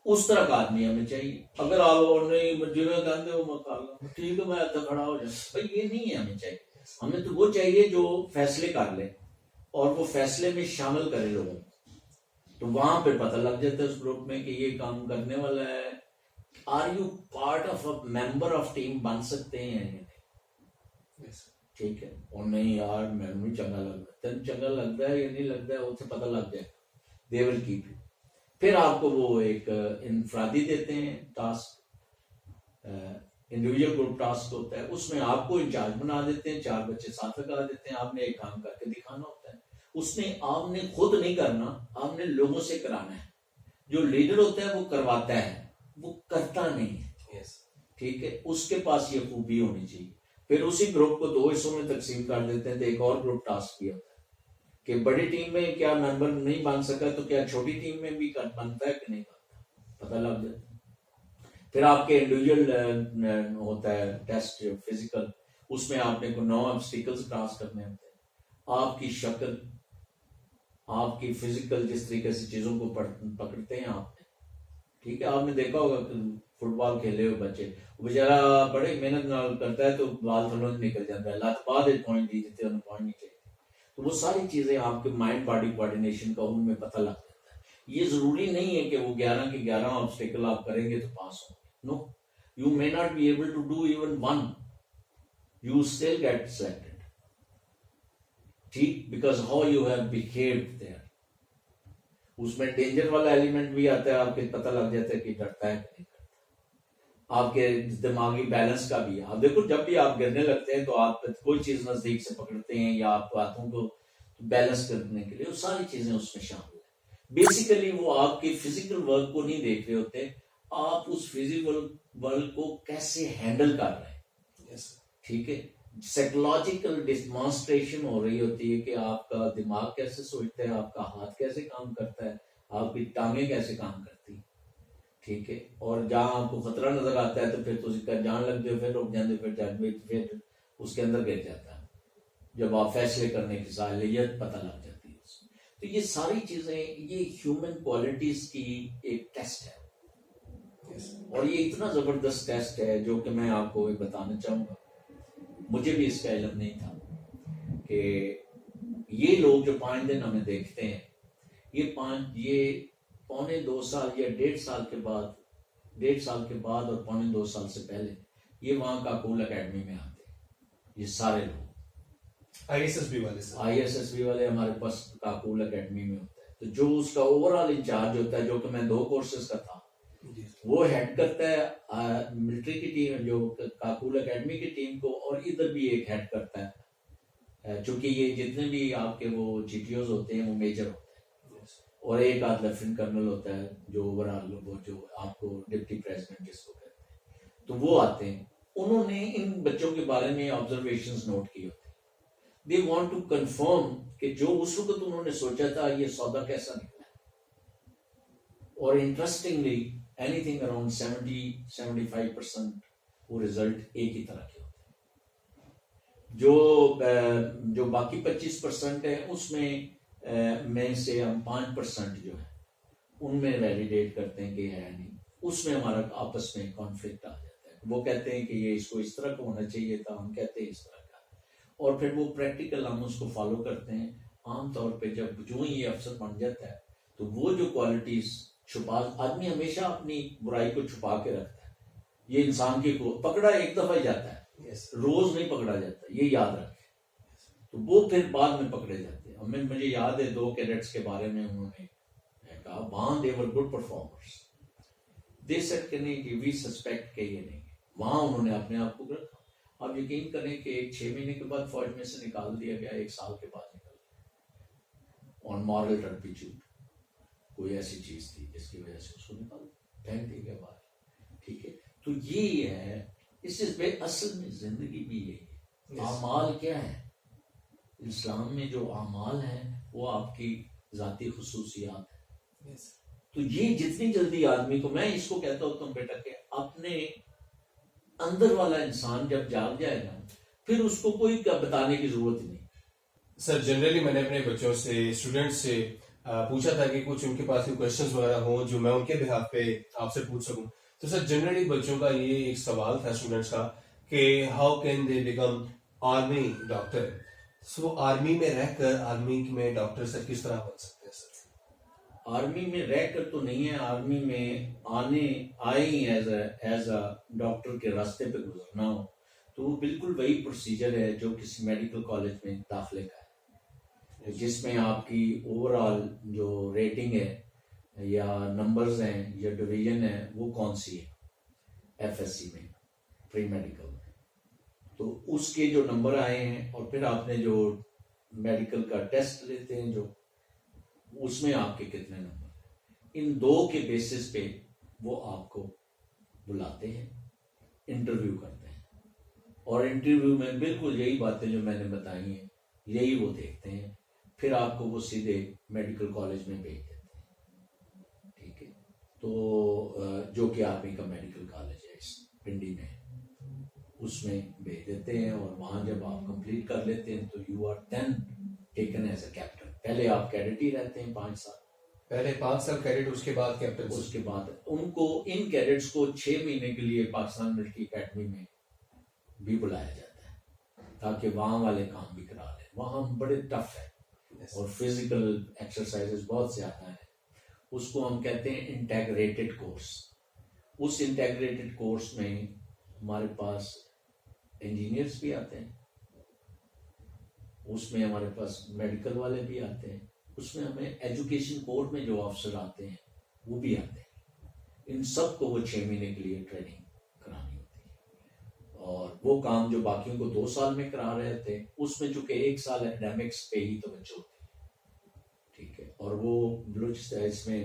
اس طرح کا آدمی ہمیں چاہیے. اگر آپ نہیں جی میں کہتے ہو میں ٹھیک ہے میں ادھر کھڑا ہو جاؤں, بھائی یہ نہیں ہے ہمیں چاہیے. ہمیں تو وہ چاہیے جو فیصلے کر لے اور وہ فیصلے میں شامل کرے لوگوں. تو وہاں پہ پتہ لگ جاتا ہے اس گروپ میں کہ یہ کام کرنے والا ہے. Are you part of a member of team, بن سکتے ہیں. ٹھیک ہے, اور نہیں یار میں نہیں چنگا لگتا, تین چنگا لگتا ہے یا نہیں لگتا ہے اسے پتہ لگ جائے, دے ول کیپ یو. پھر آپ کو وہ ایک انفرادی دیتے ہیں ٹاسک, انڈیویجول گروپ ٹاسک ہوتا ہے. اس میں آپ کو انچارج بنا دیتے ہیں, 4 بچے ساتھ لگا دیتے ہیں, آپ نے ایک کام کر کے دکھانا ہوتا ہے. اس میں آپ نے خود نہیں کرنا, آپ نے لوگوں سے کرانا ہے. جو لیڈر ہوتا ہے وہ کرواتا ہے, وہ کرتا نہیں ہے. Yes. ٹھیک ہے, اس کے پاس یہ خوبی ہونی چاہیے. پھر اسی گروپ کو 2 حصوں میں تقسیم کر دیتے ہیں, تو ایک اور گروپ ٹاسک کیا ہوتا ہے کہ بڑی ٹیم میں کیا ممبر نہیں بن سکا تو کیا چھوٹی ٹیم میں بھی بنتا ہے کہ نہیں بنتا, پتہ لگ جاتا ہے. پھر آپ کے انڈیویجول ہوتا ہے ٹیسٹ فزیکل, اس میں آپ نے کو 9 obstacles کراس کرنے ہوتے ہیں. آپ کی شکل, آپ کی فزیکل, جس طریقے سے چیزوں کو پکڑتے ہیں آپ نے, ٹھیک ہے. آپ نے دیکھا ہوگا فٹ بال کھیلے ہوئے بچے, بیچارہ بڑے محنت نال کرتا ہے تو بال تھلوں نکل جاتا ہے, لات بعد ایک پوائنٹ دی دیتے ہیں, پوائنٹ نہیں چاہیے. تو وہ ساری چیزیں آپ کے مائنڈ باڈی کوآرڈینیشن کا ان میں پتہ لگ جاتا ہے. یہ ضروری نہیں ہے کہ وہ 11 کے 11 آبسٹیکل آپ کریں گے تو پاس ہوں. نو, you may not be able to do even one, you still get selected. ٹھیک, because how you have behaved there. اس میں ڈینجر والا ایلیمنٹ بھی آتا ہے, آپ کے پتہ لگ جاتا ہے کہ ڈرتا ہے کہ نہیں ڈرتا. آپ کے دماغی بیلنس کا بھی. آپ دیکھو جب بھی آپ گرنے لگتے ہیں تو آپ کوئی چیز نزدیک سے پکڑتے ہیں یا آپ ہاتھوں کو بیلنس کرنے کے لیے, وہ ساری چیزیں اس میں شامل ہیں. بیسیکلی وہ آپ کی فزیکل ورک کو نہیں دیکھ رہے ہوتے, آپ اس فزیکل ورک کو کیسے ہینڈل کر رہے ہیں. ٹھیک ہے, سائیکولوجیکل ڈیمانسٹریشن ہو رہی ہوتی ہے کہ آپ کا دماغ کیسے سوچتا ہے, آپ کا ہاتھ کیسے کام کرتا ہے, آپ کی ٹانگیں کیسے کام کرتی ہیں. ٹھیک ہے, اور جہاں آپ کو خطرہ نظر آتا ہے تو پھر تو جان لگتے ہو, پھر رک جاتے, پھر اس کے اندر گر جاتا ہے. جب آپ فیصلے کرنے کی صلاحیت پتہ لگ جاتی ہے. تو یہ ساری چیزیں, یہ ہیومن کوالٹیز کی ایک ٹیسٹ ہے. اور یہ اتنا زبردست ٹیسٹ ہے جو کہ میں آپ کو بتانا چاہوں گا. مجھے بھی اس کا علم نہیں تھا کہ یہ لوگ جو 5 دن ہمیں دیکھتے ہیں, یہ 1.25 سال یا 1.5 سال کے بعد, 1.5 سال کے بعد اور 1.25 سال سے پہلے یہ وہاں کاکول اکیڈمی میں آتے ہیں. یہ سارے لوگ ISSB والے ہمارے پاس کاکول اکیڈمی میں ہوتا ہے. تو جو اس کا اوور آل انچارج ہوتا ہے, جو کہ میں 2 کورسز کا تھا, وہ ہیڈ کرتا ہے ملٹری کی ٹیم, جو کاکول اکیڈمی کی ٹیم کو, اور ادھر بھی ایک ہیڈ کرتا ہے. چونکہ یہ جتنے بھی آپ کے وہ GTOs ہوتے ہیں وہ میجر ہوتے ہیں, اور ایک آدھ لیفٹنٹ کرنل ہوتا ہے جو اوور آل, وہ جو آپ کو ڈپٹی پریزیڈنٹ جس کو کہتے ہیں, تو وہ آتے ہیں. انہوں نے ان بچوں کے بارے میں آبزرویشنز نوٹ کی ہوتی ہیں. They want to confirm کہ جو اس وقت انہوں نے سوچا تھا یہ سودا کیسا نکلا. اور انٹرسٹنگلی اینی تھنگ اراؤنڈ 70-75% وہ رزلٹ ایک ہی طرح کے ہوتے ہیں. جو باقی 25% ہے اس میں سے ہم 5% جو ہے ان میں ویلیڈیٹ کرتے ہیں کہ ہے نہیں. اس میں ہمارا آپس میں کانفلکٹ آ جاتا ہے. وہ کہتے ہیں کہ یہ اس کو اس طرح کا ہونا چاہیے تھا, ہم کہتے ہیں اس طرح کا. اور پھر وہ پریکٹیکل ہم اس کو فالو کرتے ہیں. عام طور پہ جب جو ہی یہ افسر بن جاتا ہے تو وہ جو کوالٹیز آدمی ہمیشہ اپنی برائی کو چھپا کے رکھتا ہے. یہ انسان کی پکڑا ایک دفعہ ہی جاتا ہے, روز نہیں پکڑا جاتا, یہ یاد رکھے. تو وہ پھر بعد میں پکڑے جاتے ہیں. مجھے یاد ہے 2 کیڈٹس کے بارے میں انہوں نے کہا, وہاں they were good performers, they said کہ نہیں کہ وی سسپیکٹ کہ یہ نہیں. وہاں انہوں نے اپنے آپ کو رکھا. آپ یقین کریں کہ 6 مہینے کے بعد فوج میں سے نکال دیا گیا, 1 سال کے بعد نکال دیا آن مارل ٹرپیچوڈ. کوئی ایسی چیز تھی جس کی وجہ سے اس کو نکال پھینک دیا گیا باہر. ٹھیک ہے, تو یہ ہے اس پہ اصل میں زندگی بھی یہی ہے. اعمال کیا ہے اسلام میں؟ جو اعمال ہیں وہ آپ کی ذاتی خصوصیات ہیں. تو یہ جتنی جلدی آدمی کو, میں اس کو کہتا ہوتا ہوں بیٹا کہ اپنے اندر والا انسان جب جاگ جائے گا پھر اس کو کوئی بتانے کی ضرورت نہیں. سر جنرلی میں نے اپنے بچوں سے, اسٹوڈنٹس سے پوچھا تھا کہ کچھ ان کے پاس کوئسچنز وغیرہ ہوں جو میں ان کے بہاف پہ آپ سے پوچھ سکوں. تو سر جنرلی بچوں کا یہ ایک سوال تھا اسٹوڈنٹس کا کہ how can they become army doctor. So army میں رہ کر آرمی میں ڈاکٹر سر کس طرح بن سکتے ہیں سر؟ آرمی میں رہ کر تو نہیں ہے, آرمی میں آئے ایز اے ڈاکٹر کے راستے پہ گزرنا ہو تو وہ بالکل وہی پروسیجر ہے جو کسی میڈیکل کالج میں داخلے کا ہے, جس میں آپ کی اوور آل جو ریٹنگ ہے یا نمبرز ہیں یا ڈویژن ہے وہ کون سی ہے FSC میں, پری میڈیکل میں. تو اس کے جو نمبر آئے ہیں اور پھر آپ نے جو میڈیکل کا ٹیسٹ لیتے ہیں جو اس میں آپ کے کتنے نمبر. ان 2 کے بیسس پہ وہ آپ کو بلاتے ہیں, انٹرویو کرتے ہیں, اور انٹرویو میں بالکل یہی باتیں جو میں نے بتائی ہیں یہی وہ دیکھتے ہیں, پھر آپ کو وہ سیدھے میڈیکل کالج میں بھیج دیتے ہیں. ٹھیک ہے, تو جو کہ آرمی کا میڈیکل کالج ہے اس پنڈی میں, اس میں بھیج دیتے ہیں, اور وہاں جب آپ کمپلیٹ کر لیتے ہیں تو you are then taken as a captain. پہلے آپ کیڈٹ ہی رہتے ہیں 5 سال, پہلے 5 سال کیڈٹ, اس کے بعد کیپٹن. اس کے بعد ان کو, ان کیڈٹس کو 6 مہینے کے لیے پاکستان ملٹری اکیڈمی میں بھی بلایا جاتا ہے تاکہ وہاں والے کام بھی کرا لیں. وہاں بڑے ٹف ہے اور فزیکل ایکسرسائزز بہت زیادہ ہیں. اس کو ہم کہتے ہیں انٹیگریٹڈ کورس. اس انٹیگریٹڈ کورس میں ہمارے پاس انجینئرس بھی آتے ہیں, اس میں ہمارے پاس میڈیکل والے بھی آتے ہیں, اس میں ہمیں ایجوکیشن کورٹ میں جو افسر آتے ہیں وہ بھی آتے ہیں. ان سب کو وہ 6 مہینے کے لیے ٹریننگ کرانی ہوتی ہے, اور وہ کام جو باقیوں کو 2 سال میں کرا رہے تھے اس میں چونکہ 1 سال اکیڈیمکس پہ ہی توجہ ہوتی ہے. ٹھیک ہے, اور وہ بلوچستان اس میں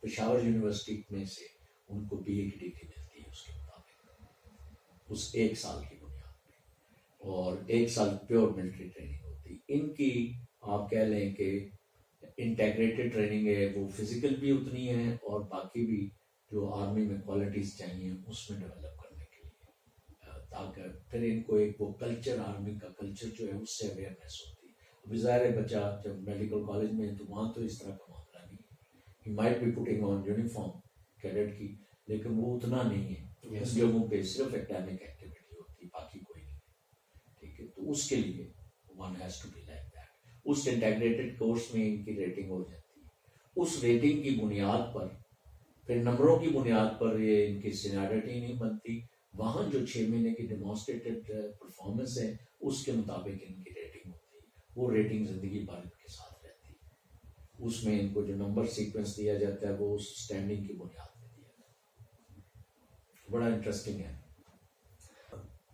پشاور یونیورسٹی میں سے ان کو BA کی ڈگری ملتی ہے اس کے مطابق, اس 1 سال کی بنیاد پہ, اور 1 سال پیور ملٹری ٹریننگ ہوتی. ان کی آپ کہہ لیں کہ انٹیگریٹڈ ٹریننگ ہے, وہ فزیکل بھی اتنی ہے اور باقی بھی جو آرمی میں کوالٹیز چاہیے اس میں ڈیولپ کرنے کے لیے, تاکہ پھر ان کو ایک وہ کلچر, آرمی کا کلچر جو ہے اس سے اویئرنیس ہوتی ہے. ابھی ظاہر ہے بچہ جب میڈیکل کالج میں ہے تو وہاں تو اس طرح کا معاملہ نہیں ہے, he might be putting on uniform cadet کی, لیکن وہ اتنا نہیں ہے. اس جگہوں پہ صرف اکیڈمک ایکٹیویٹی ہوتی ہے, باقی کوئی نہیں. ٹھیک ہے, تو اس کے لیے one has to be like that. اس انٹیگریٹڈ کورس میں ان کی ریٹنگ ہو جاتی ہے. اس ریٹنگ کی بنیاد پر پھر نمبروں کی بنیاد پر یہ ان کی سینیارٹی نہیں بنتی. وہاں جو 6 مہینے کی ڈیمانسٹریٹڈ پرفارمنس ہے اس کے مطابق ان کی ریٹنگ ہوتی ہے. وہ ریٹنگ زندگی بھر کے ساتھ رہتی ہے. اس میں ان کو جو نمبر سیکوینس دیا جاتا ہے وہ اس اسٹینڈنگ کی بنیاد پہ دیا جاتا ہے. بڑا انٹرسٹنگ ہے.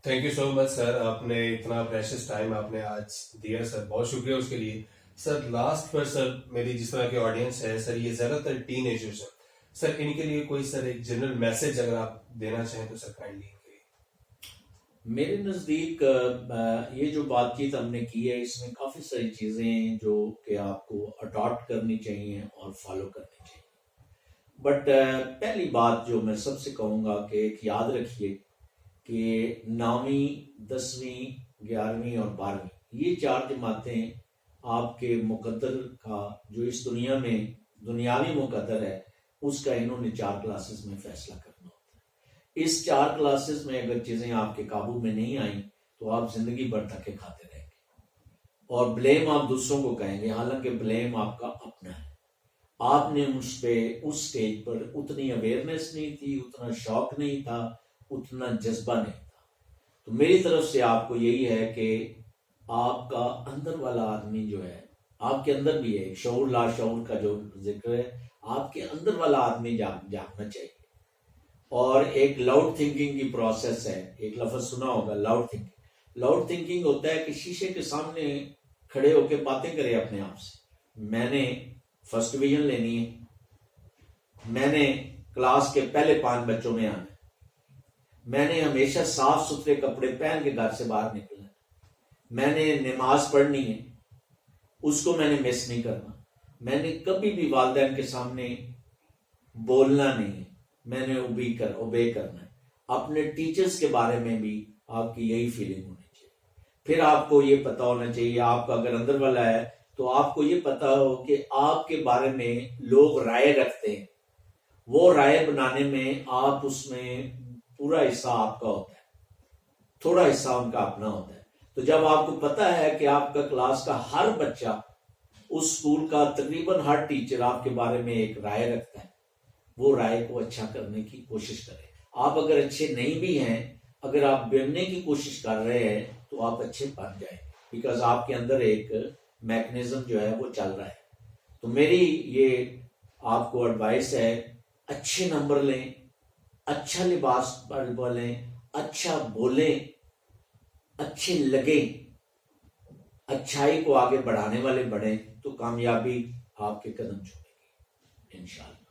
تھینک یو سو مچ سر, آپ نے اتنا پریشیس ٹائم آپ نے آج دیا سر, بہت شکریہ اس کے لیے. سر لاسٹ پر سر, میری جس طرح کی آڈینس ہے سر, یہ زیادہ تر ٹین ایجرز ہیں سر, ان کے لیے کوئی سر ایک جنرل میسج اگر آپ دینا چاہیں تو سر کائنڈلی. میرے نزدیک یہ جو بات چیت ہم نے کی ہے اس میں کافی ساری چیزیں ہیں جو کہ آپ کو اڈاپٹ کرنی چاہیے اور فالو کرنی چاہیے. بٹ پہلی بات جو میں سب سے کہوں گا کہ ایک یاد رکھیے کہ 9ویں 10ویں 11ویں اور 12ویں یہ 4 جماعتیں آپ کے مقدر کا جو اس دنیا میں دنیاوی مقدر ہے اس کا انہوں نے 4 کلاسز میں فیصلہ کرنا ہوتا ہے. اس 4 کلاسز میں اگر چیزیں آپ کے قابو میں نہیں آئیں تو آپ زندگی بھر دھکے کھاتے رہیں گے اور بلیم آپ دوسروں کو کہیں گے, حالانکہ بلیم آپ کا اپنا ہے. آپ نے اس پہ اس سٹیج پر اتنی اویئرنیس نہیں تھی, اتنا شوق نہیں تھا, اتنا جذبہ نہیں تھا. تو میری طرف سے آپ کو یہی ہے کہ آپ کا اندر والا آدمی جو ہے, آپ کے اندر بھی ہے شعور لا شعور کا جو ذکر ہے, آپ کے اندر والا آدمی جاگنا چاہیے. اور ایک لاؤڈ تھنکنگ کی پروسیس ہے, ایک لفظ سنا ہوگا لاؤڈ تھنکنگ. لاؤڈ تھنکنگ ہوتا ہے کہ شیشے کے سامنے کھڑے ہو کے باتیں کرے اپنے آپ سے, میں نے فرسٹ ڈویژن لینی ہے, میں نے کلاس کے پہلے 5 بچوں میں آنا ہے, میں نے ہمیشہ صاف ستھرے کپڑے پہن کے گھر سے باہر نکلنا ہے, میں نے نماز پڑھنی ہے, اس کو میں نے مس نہیں کرنا, میں نے کبھی بھی والدین کے سامنے بولنا نہیں ہے, میں نے اوبے کرنا ہے. اپنے ٹیچرز کے بارے میں بھی آپ کی یہی فیلنگ ہونی چاہیے. پھر آپ کو یہ پتا ہونا چاہیے, آپ کا اگر اندر والا ہے تو آپ کو یہ پتا ہو کہ آپ کے بارے میں لوگ رائے رکھتے ہیں, وہ رائے بنانے میں آپ اس میں پورا حصہ آپ کا ہوتا ہے, تھوڑا حصہ ان کا اپنا ہوتا ہے. تو جب آپ کو پتا ہے کہ آپ کا کلاس کا ہر بچہ, اس اسکول کا تقریباً ہر ٹیچر آپ کے بارے میں ایک رائے رکھتا ہے, وہ رائے کو اچھا کرنے کی کوشش کریں. آپ اگر اچھے نہیں بھی ہیں, اگر آپ بننے کی کوشش کر رہے ہیں تو آپ اچھے بن جائیں, بیکاز آپ کے اندر ایک میکنزم جو ہے وہ چل رہا ہے. تو میری یہ آپ کو ایڈوائس ہے, اچھے نمبر لیں, اچھا لباس بولیں, اچھا بولیں, اچھے لگیں, اچھائی کو آگے بڑھانے والے بڑھیں, تو کامیابی آپ کے قدم چھوڑے گی انشاءاللہ.